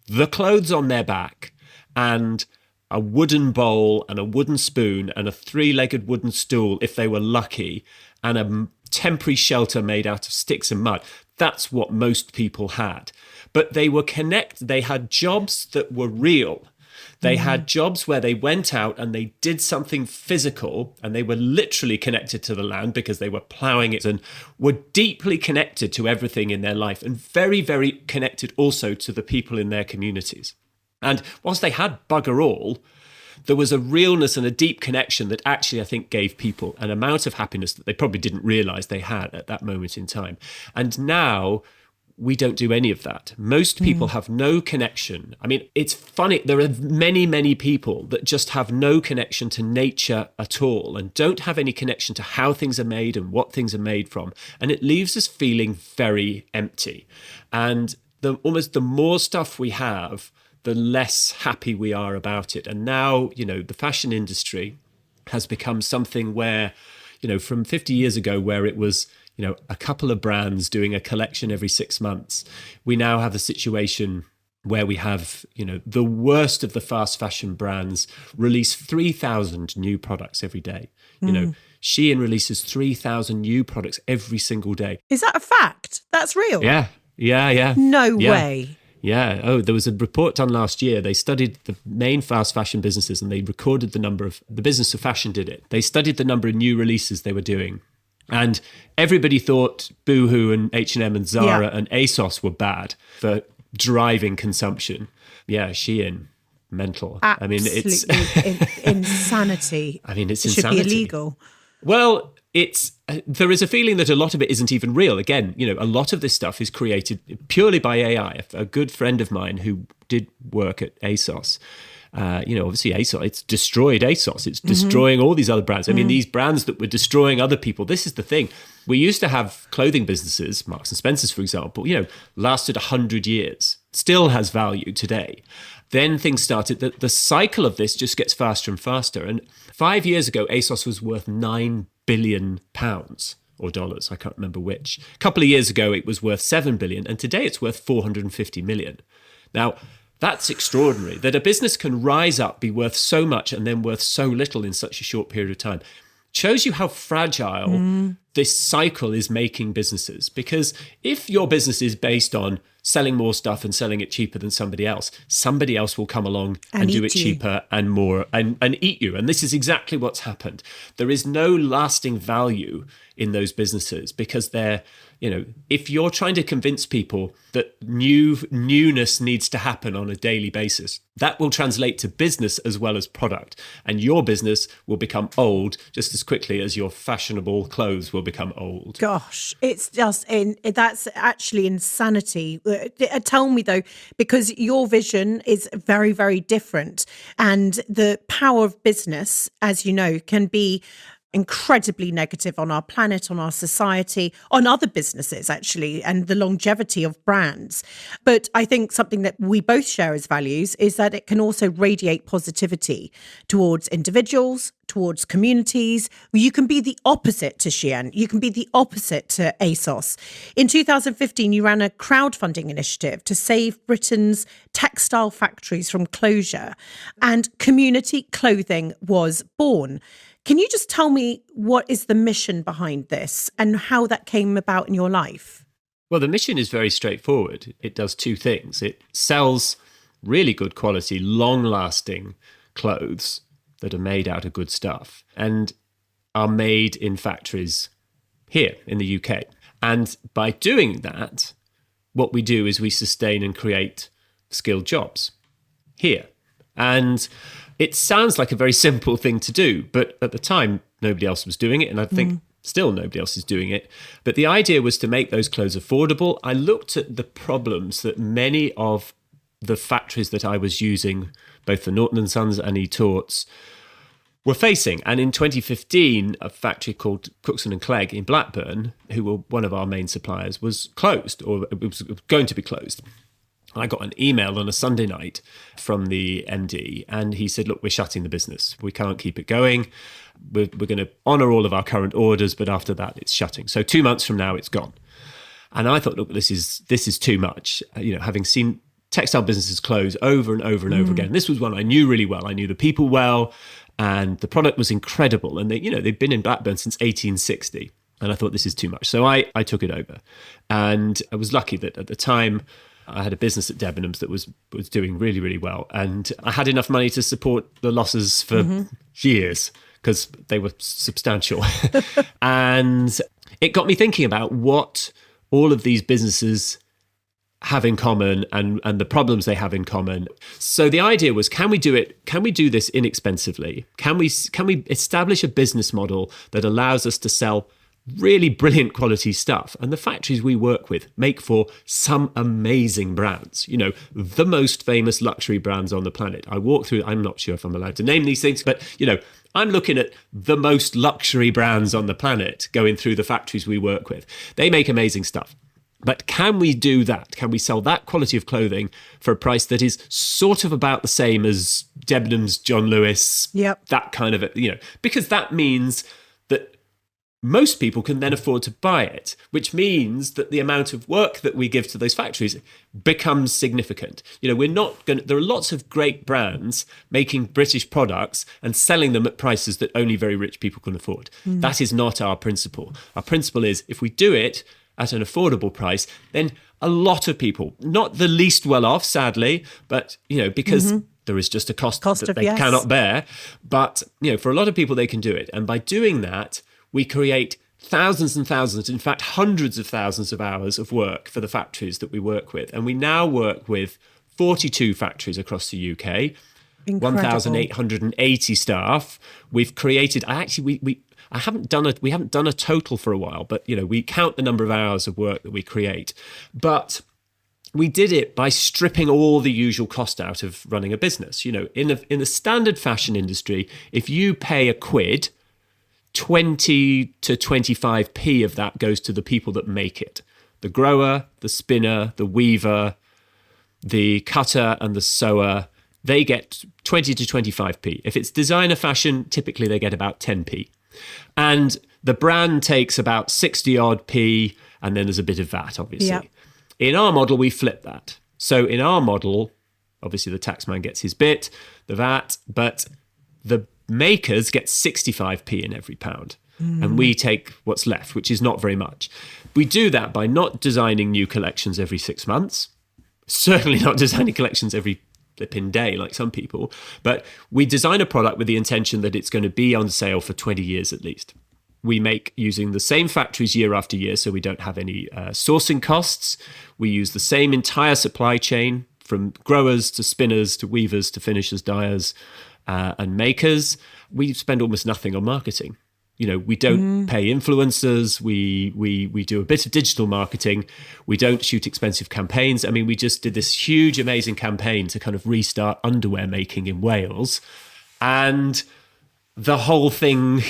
the clothes on their back and a wooden bowl and a wooden spoon and a three-legged wooden stool, if they were lucky, and a temporary shelter made out of sticks and mud. That's what most people had. But they were connected. They had jobs that were real. They had jobs where they went out and they did something physical and they were literally connected to the land because they were ploughing it and were deeply connected to everything in their life and very, very connected also to the people in their communities. And whilst they had bugger all, there was a realness and a deep connection that actually I think gave people an amount of happiness that they probably didn't realize they had at that moment in time. And now we don't do any of that. Most people have no connection. I mean, it's funny. There are many, many people that just have no connection to nature at all and don't have any connection to how things are made and what things are made from. And it leaves us feeling very empty. And almost the more stuff we have, the less happy we are about it. And now, the fashion industry has become something where, from 50 years ago, where it was, a couple of brands doing a collection every 6 months, we now have a situation where we have, the worst of the fast fashion brands release 3,000 new products every day. Shein releases 3,000 new products every single day. Is that a fact? That's real? Yeah. No way. Yeah. Oh, there was a report done last year. They studied the main fast fashion businesses and they recorded the business of fashion did it. They studied the number of new releases they were doing. And everybody thought Boohoo and H&M and Zara and ASOS were bad for driving consumption. Yeah, Shein, mental. Absolutely. I mean, it's insanity. I mean, it's it insanity. Should be illegal. Well, there is a feeling that a lot of it isn't even real. Again, a lot of this stuff is created purely by AI. A good friend of mine who did work at ASOS Obviously ASOS, it's destroyed ASOS. It's destroying all these other brands. I mean, these brands that were destroying other people, this is the thing. We used to have clothing businesses, Marks and Spencer's, for example, lasted 100 years, still has value today. Then things started, the cycle of this just gets faster and faster. And 5 years ago, ASOS was worth £9 billion or dollars, I can't remember which. A couple of years ago, it was worth $7 billion, and today it's worth $450 million. Now, that's extraordinary, that a business can rise up, be worth so much, and then worth so little in such a short period of time. Shows you how fragile this cycle is making businesses. Because if your business is based on selling more stuff and selling it cheaper than somebody else will come along and do it cheaper and more and eat you. And this is exactly what's happened. There is no lasting value in those businesses because they're, if you're trying to convince people that newness needs to happen on a daily basis, that will translate to business as well as product. And your business will become old just as quickly as your fashionable clothes will become old. Gosh, it's just, that's actually insanity. Tell me though, because your vision is very, very different. And the power of business, as you know, can be incredibly negative on our planet, on our society, on other businesses actually, and the longevity of brands. But I think something that we both share as values is that it can also radiate positivity towards individuals, towards communities. You can be the opposite to Shein. You can be the opposite to ASOS. In 2015, you ran a crowdfunding initiative to save Britain's textile factories from closure, and community clothing was born. Can you just tell me what is the mission behind this and how that came about in your life? Well, the mission is very straightforward. It does two things. It sells really good quality, long-lasting clothes that are made out of good stuff and are made in factories here in the UK. And by doing that, what we do is we sustain and create skilled jobs here. And it sounds like a very simple thing to do, but at the time, nobody else was doing it. And I think still nobody else is doing it. But the idea was to make those clothes affordable. I looked at the problems that many of the factories that I was using, both for Norton & Sons and eTorts, were facing. And in 2015, a factory called Cookson and Clegg in Blackburn, who were one of our main suppliers, was closed, or it was going to be closed. I got an email on a Sunday night from the MD, and he said, look, we're shutting the business. We can't keep it going. We're going to honour all of our current orders, but after that, it's shutting. So 2 months from now, it's gone. And I thought, look, this is too much. Having seen textile businesses close over and over and over again, this was one I knew really well. I knew the people well, and the product was incredible. And they've been in Blackburn since 1860. And I thought, this is too much. So I took it over. And I was lucky that at the time, I had a business at Debenhams that was doing really, really well. And I had enough money to support the losses for years because they were substantial. And it got me thinking about what all of these businesses have in common and the problems they have in common. So the idea was, can we do it? Can we do this inexpensively? Can we establish a business model that allows us to sell really brilliant quality stuff? And the factories we work with make for some amazing brands, the most famous luxury brands on the planet. I walk through, I'm not sure if I'm allowed to name these things, but I'm looking at the most luxury brands on the planet going through the factories we work with. They make amazing stuff. But can we do that? Can we sell that quality of clothing for a price that is sort of about the same as Debenhams, John Lewis, that kind of, because that means that most people can then afford to buy it, which means that the amount of work that we give to those factories becomes significant. We're not going to, there are lots of great brands making British products and selling them at prices that only very rich people can afford. That is not our principle. Our principle is, if we do it at an affordable price, then a lot of people, not the least well off, sadly, but, because there is just a cost that they cannot bear. But, for a lot of people, they can do it. And by doing that, we create thousands and thousands, in fact, hundreds of thousands of hours of work for the factories that we work with. And we now work with 42 factories across the UK, 1,880 staff. We've created, we haven't done a total for a while, but we count the number of hours of work that we create. But we did it by stripping all the usual cost out of running a business. You know, in the standard fashion industry, if you pay a quid, 20 to 25p of that goes to the people that make it. The grower, the spinner, the weaver, the cutter and the sewer, they get 20 to 25p. If it's designer fashion, typically they get about 10p. And the brand takes about 60 odd p, and then there's a bit of VAT, obviously. Yep. In our model, we flip that. So in our model, obviously the taxman gets his bit, the VAT, but the makers get 65p in every pound. And we take what's left, which is not very much. We do that by not designing new collections every 6 months, certainly not designing collections every flipping day like some people, but we design a product with the intention that it's going to be on sale for 20 years at least. We make using the same factories year after year, so we don't have any sourcing costs. We use the same entire supply chain, from growers to spinners to weavers to finishers, dyers, and makers. We spend almost nothing on marketing. You know, we don't pay influencers. We do a bit of digital marketing. We don't shoot expensive campaigns. I mean, we just did this huge, amazing campaign to kind of restart underwear making in Wales, and the whole thing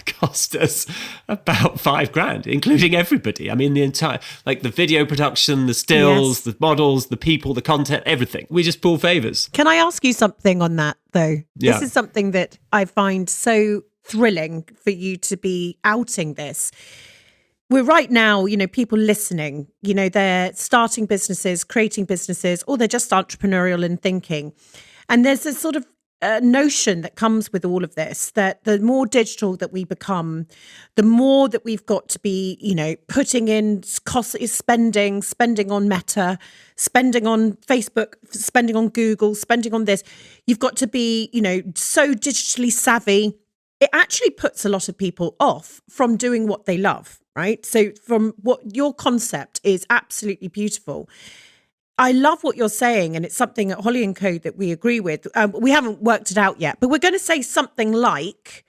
cost us about $5,000, including everybody. I mean, the entire, like the video production, the stills, the models, the people, the content, everything. We just pull favors. Can I ask you something on that, though? Yeah. This is something that I find so thrilling for you to be outing this. We're right now, you know, people listening, you know, they're starting businesses, creating businesses, or they're just entrepreneurial in thinking. And there's this sort of notion that comes with all of this, that the more digital that we become, the more that we've got to be, you know, putting in cost is spending on Meta, spending on Facebook, spending on Google, spending on this. You've got to be, you know, so digitally savvy. It actually puts a lot of people off from doing what they love, right? So from what your concept is absolutely beautiful. I love what you're saying, and it's something at Holly & Co that we agree with. We haven't worked it out yet, but we're going to say something like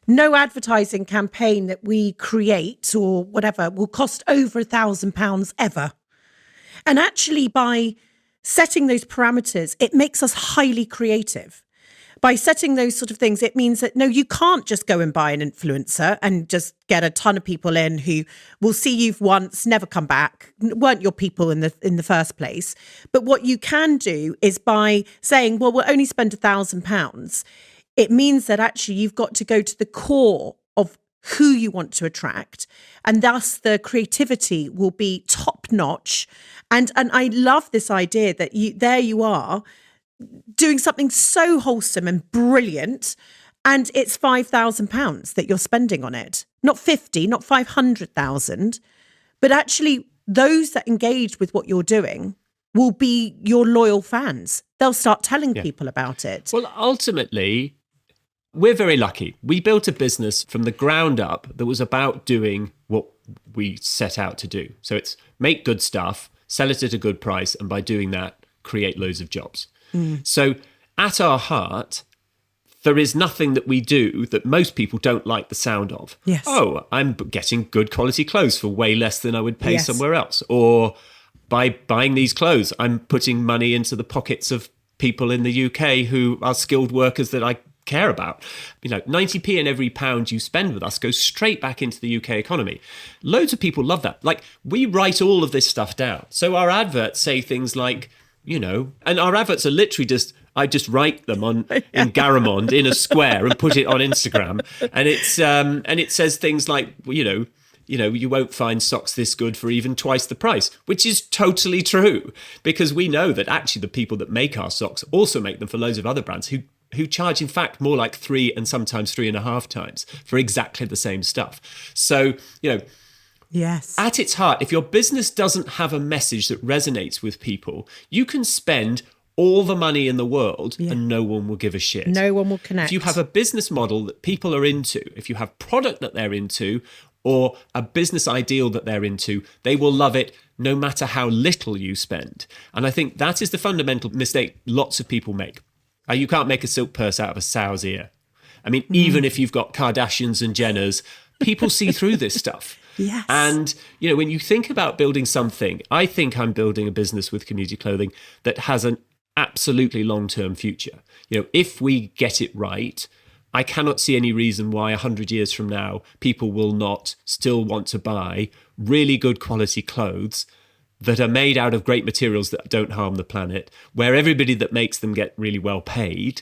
no advertising campaign that we create or whatever will cost over £1,000 ever. And actually, by setting those parameters, it makes us highly creative. By setting those sort of things, it means that, no, you can't just go and buy an influencer and just get a ton of people in who will see you once, never come back, weren't your people in the first place. But what you can do is by saying, well, we'll only spend £1,000. It means that actually you've got to go to the core of who you want to attract. And thus the creativity will be top notch. And I love this idea that you are doing something so wholesome and brilliant, and it's £5,000 that you're spending on it. Not 50, not 500,000, but actually those that engage with what you're doing will be your loyal fans. They'll start telling people about it. Well, ultimately, we're very lucky. We built a business from the ground up that was about doing what we set out to do. So it's make good stuff, sell it at a good price, and by doing that, create loads of jobs. So at our heart, there is nothing that we do that most people don't like the sound of. Yes. Oh, I'm getting good quality clothes for way less than I would pay somewhere else. Or by buying these clothes, I'm putting money into the pockets of people in the UK who are skilled workers that I care about. You know, 90p in every pound you spend with us goes straight back into the UK economy. Loads of people love that. Like, we write all of this stuff down. So our adverts say things like, you know, and our adverts are literally I just write them in Garamond in a square and put it on Instagram, and it says things like, you know, you won't find socks this good for even twice the price, which is totally true, because we know that actually the people that make our socks also make them for loads of other brands who charge, in fact, more like 3 and sometimes 3.5 times for exactly the same stuff. So, you know, yes, at its heart, if your business doesn't have a message that resonates with people, you can spend all the money in the world and no one will give a shit. No one will connect. If you have a business model that people are into, if you have product that they're into, or a business ideal that they're into, they will love it no matter how little you spend. And I think that is the fundamental mistake lots of people make. You can't make a silk purse out of a sow's ear. I mean, even if you've got Kardashians and Jenners, people see through this stuff. Yes. And, when you think about building something, I think I'm building a business with community clothing that has an absolutely long-term future. If we get it right, I cannot see any reason why 100 years from now, people will not still want to buy really good quality clothes that are made out of great materials that don't harm the planet, where everybody that makes them get really well paid.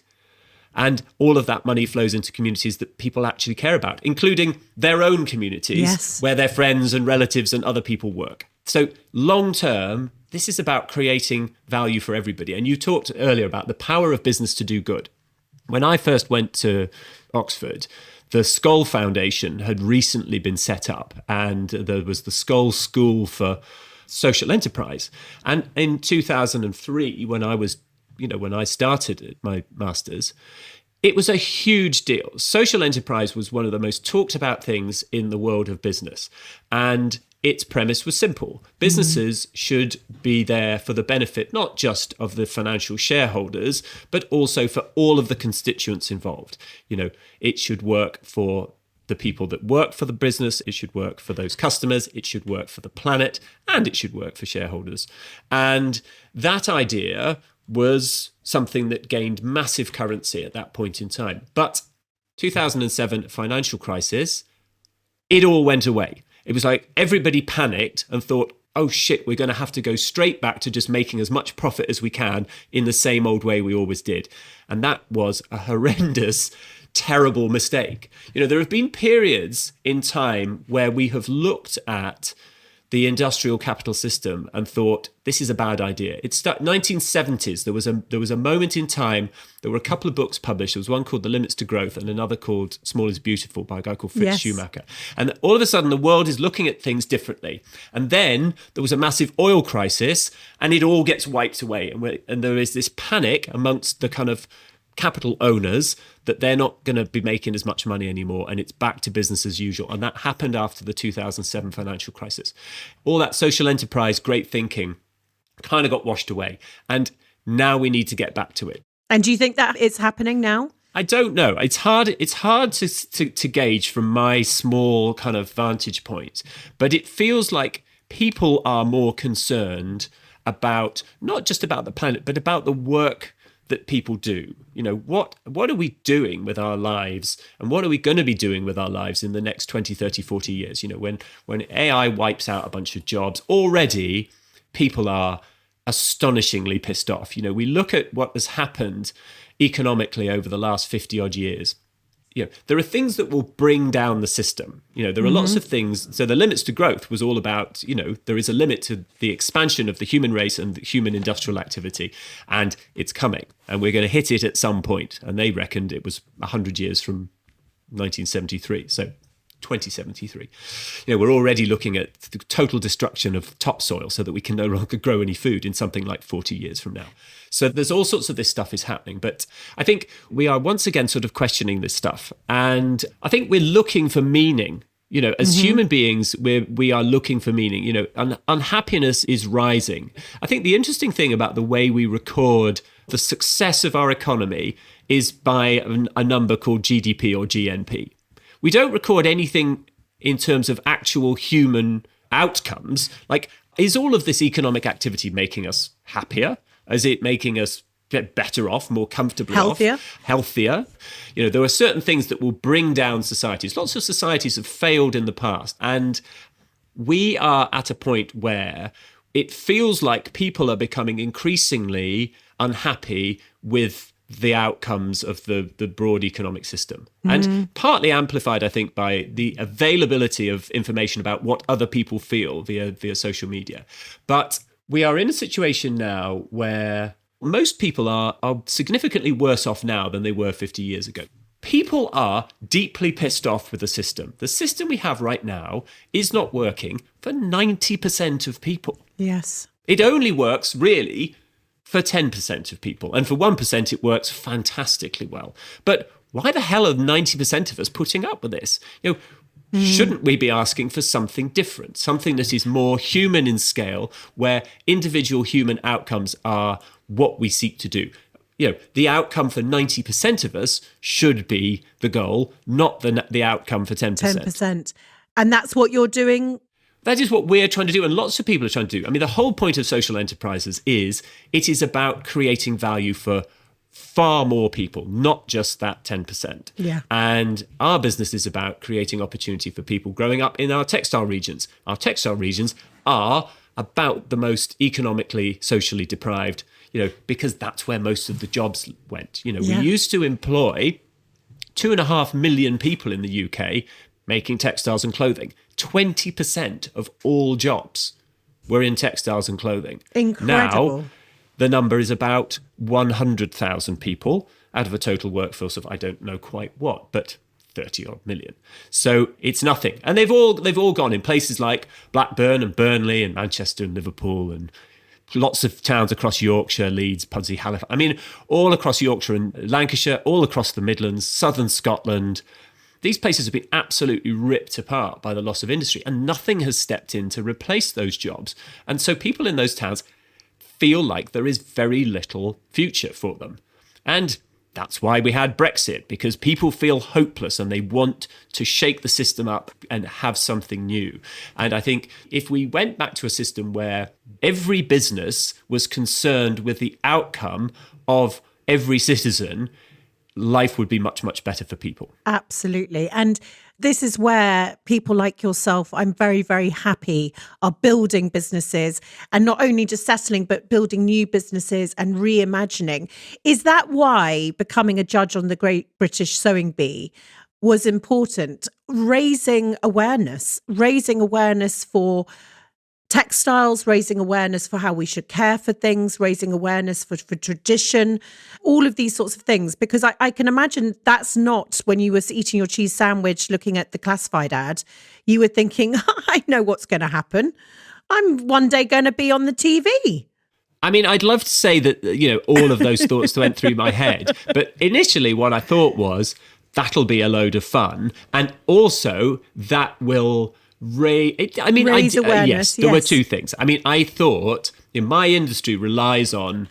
And all of that money flows into communities that people actually care about, including their own communities, where their friends and relatives and other people work. So long term, this is about creating value for everybody. And you talked earlier about the power of business to do good. When I first went to Oxford, the Skoll Foundation had recently been set up, and there was the Skoll School for Social Enterprise. And in 2003, when I started my master's, it was a huge deal. Social enterprise was one of the most talked about things in the world of business. And its premise was simple. Businesses should be there for the benefit, not just of the financial shareholders, but also for all of the constituents involved. It should work for the people that work for the business, it should work for those customers, it should work for the planet, and it should work for shareholders. And that idea was something that gained massive currency at that point in time. But 2007 financial crisis, it all went away. It was like everybody panicked and thought, oh shit, we're going to have to go straight back to just making as much profit as we can in the same old way we always did. And that was a horrendous, terrible mistake. There have been periods in time where we have looked at the industrial capital system and thought, this is a bad idea. It's 1970s. There was a moment in time, there were a couple of books published. There was one called The Limits to Growth and another called Small is Beautiful by a guy called Fritz Schumacher. And all of a sudden, the world is looking at things differently. And then there was a massive oil crisis and it all gets wiped away. And there is this panic amongst the kind of capital owners that they're not going to be making as much money anymore, and it's back to business as usual. And that happened after the 2007 financial crisis. All that social enterprise, great thinking kind of got washed away. And now we need to get back to it. And do you think that it's happening now? I don't know. It's hard to gauge from my small kind of vantage point. But it feels like people are more concerned about, not just about the planet, but about the work that people do. What are we doing with our lives, and what are we going to be doing with our lives in the next 20, 30, 40 years? When AI wipes out a bunch of jobs, already people are astonishingly pissed off. We look at what has happened economically over the last 50 odd years. There are things that will bring down the system. There are lots of things. So the limits to growth was all about, there is a limit to the expansion of the human race and the human industrial activity, and it's coming, and we're going to hit it at some point. And they reckoned it was 100 years from 1973. So 2073. We're already looking at the total destruction of topsoil so that we can no longer grow any food in something like 40 years from now. So there's all sorts of this stuff is happening. But I think we are once again sort of questioning this stuff. And I think we're looking for meaning. As human beings, we are looking for meaning. Unhappiness is rising. I think the interesting thing about the way we record the success of our economy is by a number called GDP or GNP. We don't record anything in terms of actual human outcomes. Like, is all of this economic activity making us happier? Is it making us get better off, more comfortably healthier? There are certain things that will bring down societies. Lots of societies have failed in the past. And we are at a point where it feels like people are becoming increasingly unhappy with the outcomes of the broad economic system. And partly amplified, I think, by the availability of information about what other people feel via social media. But we are in a situation now where most people are significantly worse off now than they were 50 years ago. People are deeply pissed off with the system. The system we have right now is not working for 90% of people. Yes. It only works, really, for 10% of people. And for 1%, it works fantastically well. But why the hell are 90% of us putting up with this? Shouldn't we be asking for something different, something that is more human in scale, where individual human outcomes are what we seek to do? The outcome for 90% of us should be the goal, not the outcome for 10%. 10%. And that's what you're doing? That is what we're trying to do, and lots of people are trying to do. I mean, the whole point of social enterprises is it is about creating value for far more people, not just that 10%. Yeah. And our business is about creating opportunity for people growing up in our textile regions. Our textile regions are about the most economically, socially deprived, because that's where most of the jobs went. We used to employ 2.5 million people in the UK making textiles and clothing. 20% of all jobs were in textiles and clothing. Incredible. Now, the number is about 100,000 people out of a total workforce of I don't know quite what, but 30 odd million. So it's nothing. And they've all gone in places like Blackburn and Burnley and Manchester and Liverpool and lots of towns across Yorkshire, Leeds, Pudsey, Halifax. I mean, all across Yorkshire and Lancashire, all across the Midlands, southern Scotland. These places have been absolutely ripped apart by the loss of industry, and nothing has stepped in to replace those jobs. And so people in those towns feel like there is very little future for them. And that's why we had Brexit, because people feel hopeless and they want to shake the system up and have something new. And I think if we went back to a system where every business was concerned with the outcome of every citizen, life would be much, much better for people. Absolutely. And this is where people like yourself, I'm very, very happy, are building businesses and not only just settling, but building new businesses and reimagining. Is that why becoming a judge on the Great British Sewing Bee was important? Raising awareness for textiles, raising awareness for how we should care for things, raising awareness for tradition, all of these sorts of things. Because I can imagine that's not when you were eating your cheese sandwich, looking at the classified ad, you were thinking, I know what's going to happen. I'm one day going to be on the TV. I mean, I'd love to say that, all of those thoughts went through my head. But initially what I thought was, that'll be a load of fun. And also that will raise awareness. Yes, there were two things. I mean, I thought in my industry relies on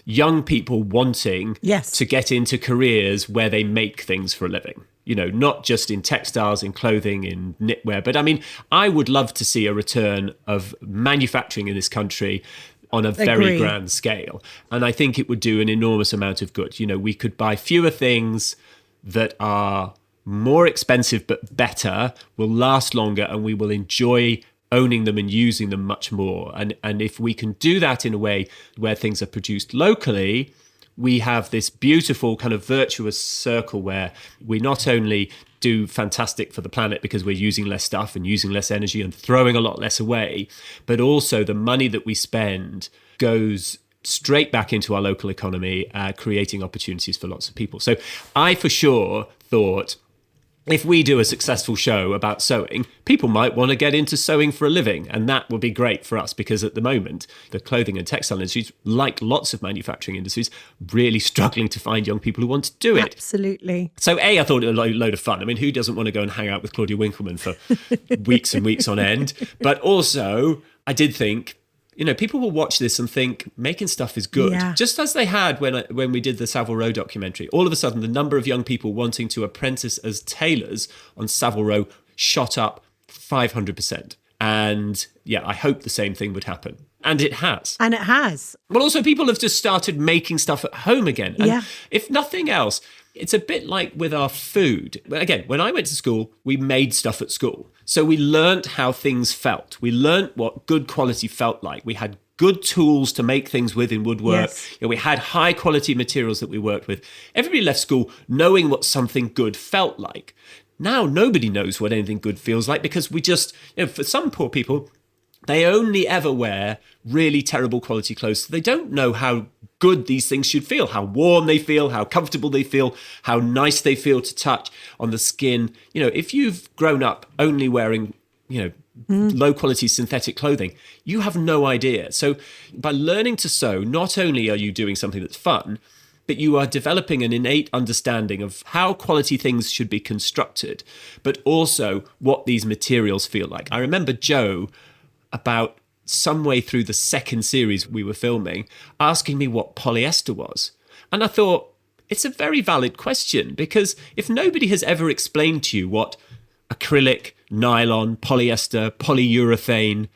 young people wanting to get into careers where they make things for a living. Not just in textiles, in clothing, in knitwear. But I mean, I would love to see a return of manufacturing in this country on a very grand scale. And I think it would do an enormous amount of good. We could buy fewer things that are more expensive but better, will last longer, and we will enjoy owning them and using them much more. And if we can do that in a way where things are produced locally, we have this beautiful kind of virtuous circle where we not only do fantastic for the planet because we're using less stuff and using less energy and throwing a lot less away, but also the money that we spend goes straight back into our local economy, creating opportunities for lots of people. So I for sure thought, if we do a successful show about sewing, people might want to get into sewing for a living. And that would be great for us because at the moment, the clothing and textile industries, like lots of manufacturing industries, really struggling to find young people who want to do it. Absolutely. So I thought it was a load of fun. I mean, who doesn't want to go and hang out with Claudia Winkleman for weeks and weeks on end? But also, I did think, people will watch this and think making stuff is good. Yeah. Just as they had when we did the Savile Row documentary. All of a sudden, the number of young people wanting to apprentice as tailors on Savile Row shot up 500%. And I hope the same thing would happen. And it has. And it has. Well, also, people have just started making stuff at home again. And if nothing else, it's a bit like with our food. Again, when I went to school, we made stuff at school. So we learnt how things felt. We learnt what good quality felt like. We had good tools to make things with in woodwork. Yes. We had high quality materials that we worked with. Everybody left school knowing what something good felt like. Now, nobody knows what anything good feels like because we just, for some poor people, they only ever wear really terrible quality clothes. So they don't know how good these things should feel, how warm they feel, how comfortable they feel, how nice they feel to touch on the skin. If you've grown up only wearing, low quality synthetic clothing, you have no idea. So by learning to sew, not only are you doing something that's fun, but you are developing an innate understanding of how quality things should be constructed, but also what these materials feel like. I remember Joe, about some way through the second series we were filming, asking me what polyester was. And I thought, it's a very valid question, because if nobody has ever explained to you what acrylic, nylon, polyester, polyurethane,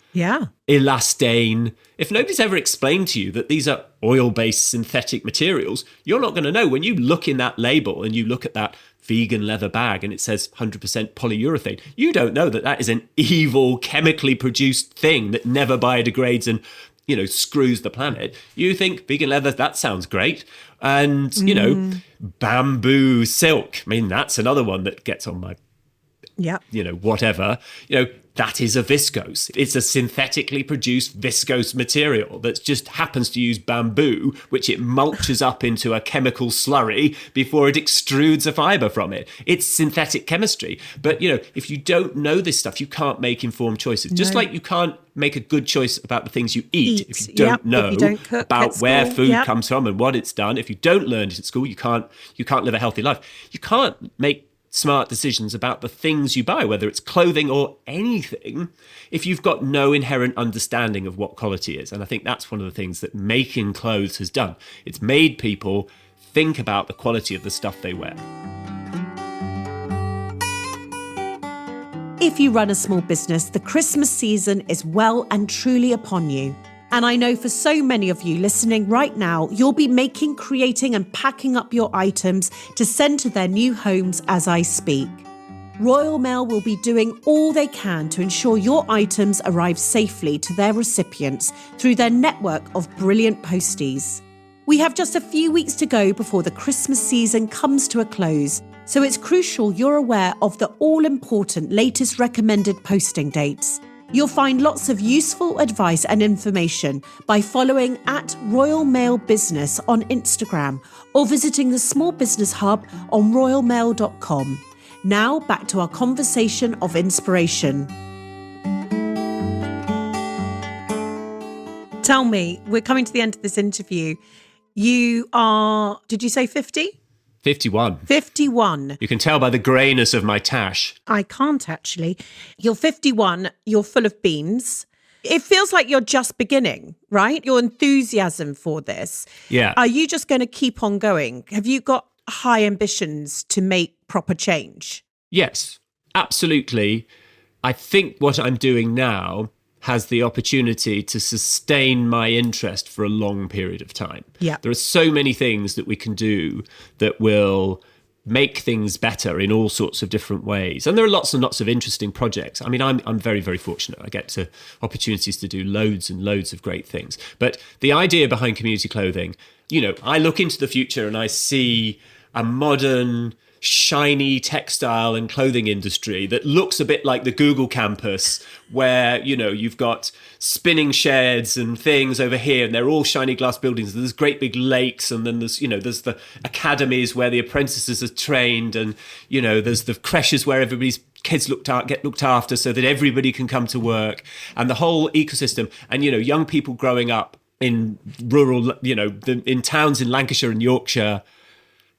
elastane. If nobody's ever explained to you that these are oil-based synthetic materials, you're not going to know. When you look in that label and you look at that vegan leather bag and it says 100% polyurethane, you don't know that that is an evil, chemically produced thing that never biodegrades and, screws the planet. You think vegan leather, that sounds great. And, bamboo silk. I mean, that's another one that gets on my, whatever. That is a viscose. It's a synthetically produced viscose material that just happens to use bamboo, which it mulches up into a chemical slurry before it extrudes a fiber from it. It's synthetic chemistry. But, if you don't know this stuff, you can't make informed choices. Just like you can't make a good choice about the things you eat if you don't know about where food comes from and what it's done. If you don't learn it at school, you can't live a healthy life. You can't make smart decisions about the things you buy, whether it's clothing or anything, if you've got no inherent understanding of what quality is. And I think that's one of the things that making clothes has done. It's made people think about the quality of the stuff they wear. If you run a small business, the Christmas season is well and truly upon you. And I know for so many of you listening right now, you'll be making, creating and packing up your items to send to their new homes as I speak. Royal Mail will be doing all they can to ensure your items arrive safely to their recipients through their network of brilliant posties. We have just a few weeks to go before the Christmas season comes to a close, so it's crucial you're aware of the all-important latest recommended posting dates. You'll find lots of useful advice and information by following @Royal Mail Business on Instagram or visiting the Small Business Hub on royalmail.com. Now back to our conversation of inspiration. Tell me, we're coming to the end of this interview. You are, did you say 50? 51. 51. You can tell by the greyness of my tash. I can't actually. You're 51. You're full of beans. It feels like you're just beginning, right? Your enthusiasm for this. Yeah. Are you just going to keep on going? Have you got high ambitions to make proper change? Yes, absolutely. I think what I'm doing now has the opportunity to sustain my interest for a long period of time. Yeah. There are so many things that we can do that will make things better in all sorts of different ways. And there are lots and lots of interesting projects. I mean, I'm very, very fortunate. I get to opportunities to do loads and loads of great things. But the idea behind community clothing, I look into the future and I see a modern, shiny textile and clothing industry that looks a bit like the Google campus where, you've got spinning sheds and things over here and they're all shiny glass buildings. There's great big lakes and then there's the academies where the apprentices are trained and, there's the creches where everybody's kids get looked after so that everybody can come to work and the whole ecosystem and, young people growing up in rural, in towns in Lancashire and Yorkshire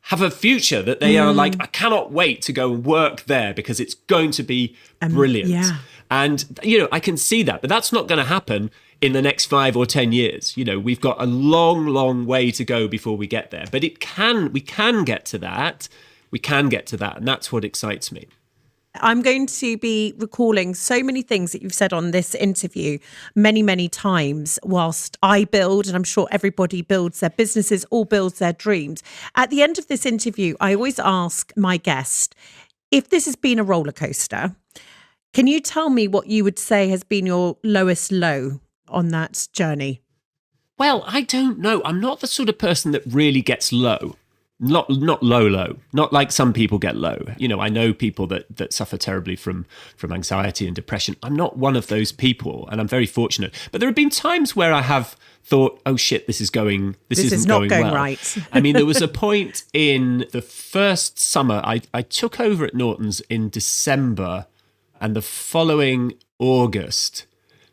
have a future that they are like, I cannot wait to go and work there because it's going to be brilliant. Yeah. And, I can see that, but that's not going to happen in the next 5 or 10 years. We've got a long, long way to go before we get there, but we can get to that. We can get to that. And that's what excites me. I'm going to be recalling so many things that you've said on this interview many, many times whilst I build, and I'm sure everybody builds their businesses or builds their dreams. At the end of this interview, I always ask my guest, if this has been a roller coaster, can you tell me what you would say has been your lowest low on that journey? Well, I don't know. I'm not the sort of person that really gets low. Not low, not like some people get low. I know people that suffer terribly from anxiety and depression. I'm not one of those people, and I'm very fortunate. But there have been times where I have thought, oh shit, this isn't going well. Right. I mean, there was a point in the first summer, I took over at Norton's in December, and the following August,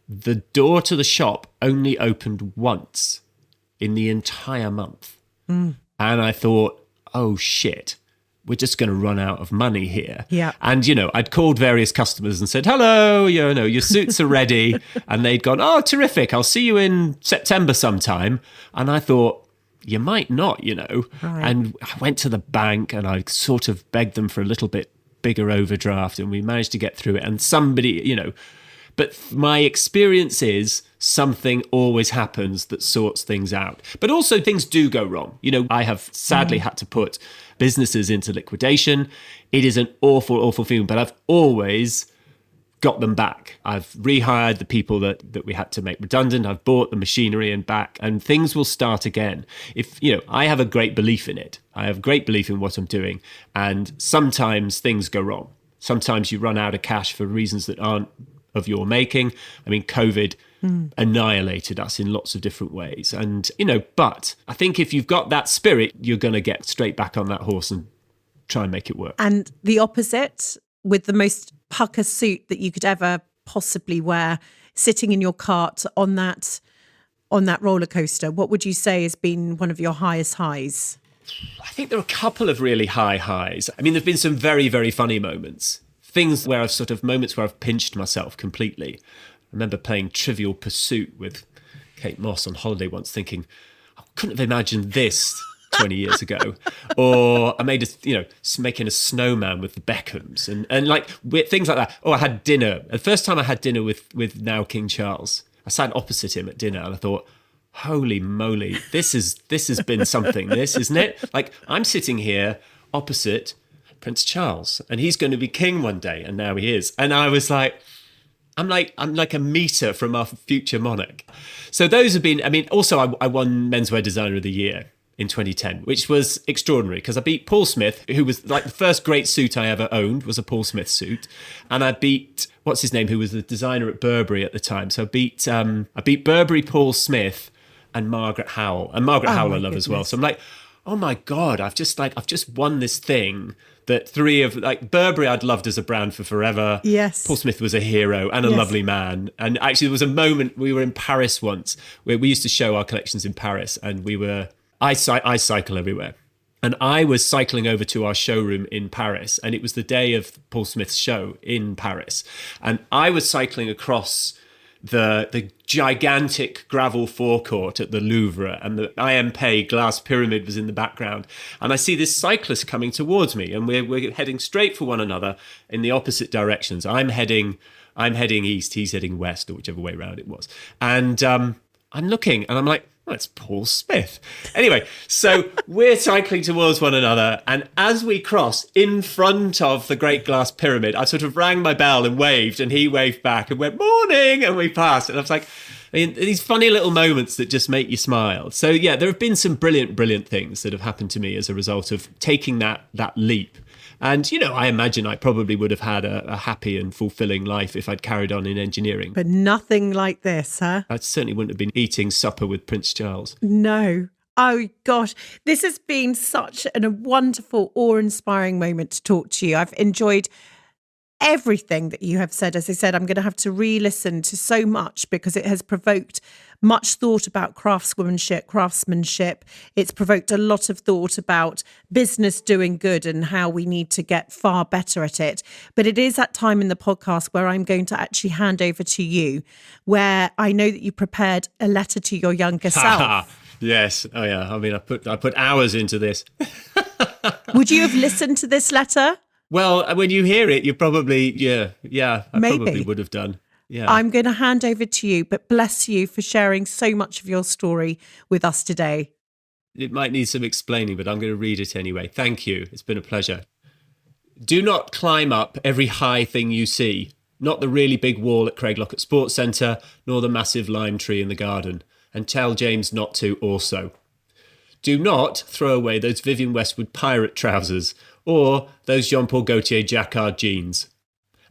the door to the shop only opened once in the entire month. And I thought, oh shit, we're just going to run out of money here. Yeah. And, I'd called various customers and said, hello, your suits are ready. And they'd gone, oh, terrific. I'll see you in September sometime. And I thought, you might not, Right. And I went to the bank and I sort of begged them for a little bit bigger overdraft, and we managed to get through it. And somebody, but my experience is something always happens that sorts things out. But also things do go wrong. I have sadly had to put businesses into liquidation. It is an awful, awful feeling, but I've always got them back. I've rehired the people that we had to make redundant. I've bought the machinery and back, and things will start again. I have a great belief in it. I have great belief in what I'm doing. And sometimes things go wrong. Sometimes you run out of cash for reasons that aren't of your making. I mean, COVID annihilated us in lots of different ways. And, but I think if you've got that spirit, you're going to get straight back on that horse and try and make it work. And the opposite, with the most pucker suit that you could ever possibly wear, sitting in your cart on that roller coaster, what would you say has been one of your highest highs? I think there are a couple of really high highs. I mean, there've been some very, very funny moments. Things where moments where I've pinched myself completely. I remember playing Trivial Pursuit with Kate Moss on holiday once, thinking, I couldn't have imagined this 20 years ago. Or I made making a snowman with the Beckhams and like things like that. Oh, I had dinner. The first time I had dinner with now King Charles, I sat opposite him at dinner and I thought, holy moly, this has been something, isn't it? Like, I'm sitting here opposite Prince Charles, and he's going to be king one day, and now he is. And I was like, I'm like a meter from our future monarch. So those have been. I mean, also I won Menswear Designer of the Year in 2010, which was extraordinary because I beat Paul Smith, who was like the first great suit I ever owned was a Paul Smith suit, and I beat what's his name, who was the designer at Burberry at the time. So I beat Burberry, Paul Smith, and Margaret Howell, and Margaret Howell I love as well. So I'm like, oh my God, I've just won this thing that three of, like, Burberry I'd loved as a brand for forever. Yes. Paul Smith was a hero and a lovely man. And actually there was a moment, we were in Paris once, where we used to show our collections in Paris, and I cycle everywhere. And I was cycling over to our showroom in Paris, and it was the day of Paul Smith's show in Paris. And I was cycling across the gigantic gravel forecourt at the Louvre, and the IMP glass pyramid was in the background. And I see this cyclist coming towards me, and we're heading straight for one another in the opposite directions. I'm heading east, he's heading west, or whichever way around it was. And I'm looking, and I'm like, oh, it's Paul Smith. Anyway, so we're cycling towards one another, and as we cross in front of the Great Glass Pyramid, I sort of rang my bell and waved, and he waved back and went, morning, and we passed. And I was like, I mean, these funny little moments that just make you smile. So yeah, there have been some brilliant things that have happened to me as a result of taking that leap. And, I imagine I probably would have had a happy and fulfilling life if I'd carried on in engineering. But nothing like this, huh? I certainly wouldn't have been eating supper with Prince Charles. No. Oh, gosh. This has been such a wonderful, awe-inspiring moment to talk to you. I've enjoyed everything that you have said. As I said, I'm going to have to re-listen to so much because it has provoked much thought about craftsmanship. It's provoked a lot of thought about business doing good and how we need to get far better at it. But it is that time in the podcast where I'm going to actually hand over to you, where I know that you prepared a letter to your younger self. Yes. Oh, yeah. I mean, I put hours into this. Would you have listened to this letter? Well, when you hear it, you probably, I Maybe. probably would have done. Yeah. I'm going to hand over to you, but bless you for sharing so much of your story with us today. It might need some explaining, but I'm going to read it anyway. Thank you. It's been a pleasure. Do not climb up every high thing you see, not the really big wall at Craiglockett Sports Centre, nor the massive lime tree in the garden, and tell James not to also. Do not throw away those Vivienne Westwood pirate trousers or those Jean-Paul Gaultier jacquard jeans.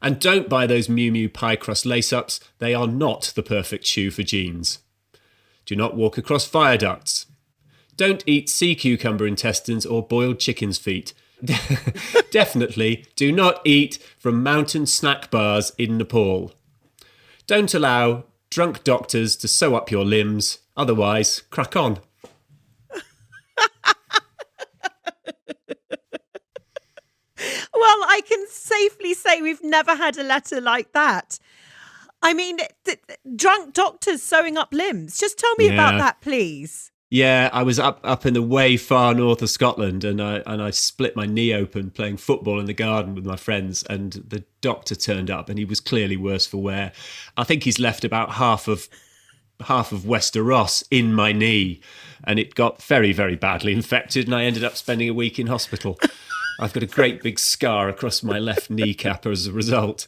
And don't buy those Miu Miu pie crust lace-ups. They are not the perfect shoe for jeans. Do not walk across fire ducts. Don't eat sea cucumber intestines or boiled chicken's feet. Definitely do not eat from mountain snack bars in Nepal. Don't allow drunk doctors to sew up your limbs. Otherwise, crack on. Well, I can safely say we've never had a letter like that. I mean, drunk doctors sewing up limbs. Just tell me about that, please. Yeah, I was up in the way far north of Scotland, and I split my knee open playing football in the garden with my friends, and the doctor turned up, and he was clearly worse for wear. I think he's left about half of Wester Ross in my knee, and it got very, very badly infected, and I ended up spending a week in hospital. I've got a great big scar across my left kneecap as a result.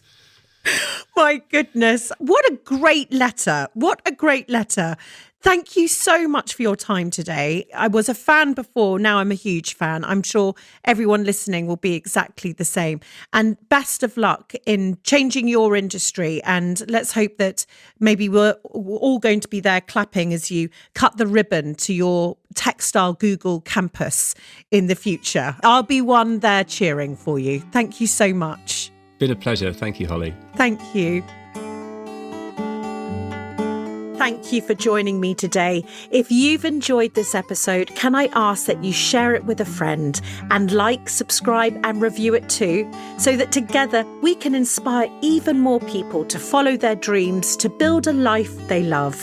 My goodness. What a great letter. What a great letter. Thank you so much for your time today. I was a fan before. Now I'm a huge fan. I'm sure everyone listening will be exactly the same. And best of luck in changing your industry. And let's hope that maybe we're all going to be there clapping as you cut the ribbon to your textile Google campus in the future. I'll be one there cheering for you. Thank you so much. Been a pleasure. Thank you, Holly. Thank you. Thank you for joining me today. If you've enjoyed this episode, can I ask that you share it with a friend and like, subscribe and review it too, so that together we can inspire even more people to follow their dreams, to build a life they love.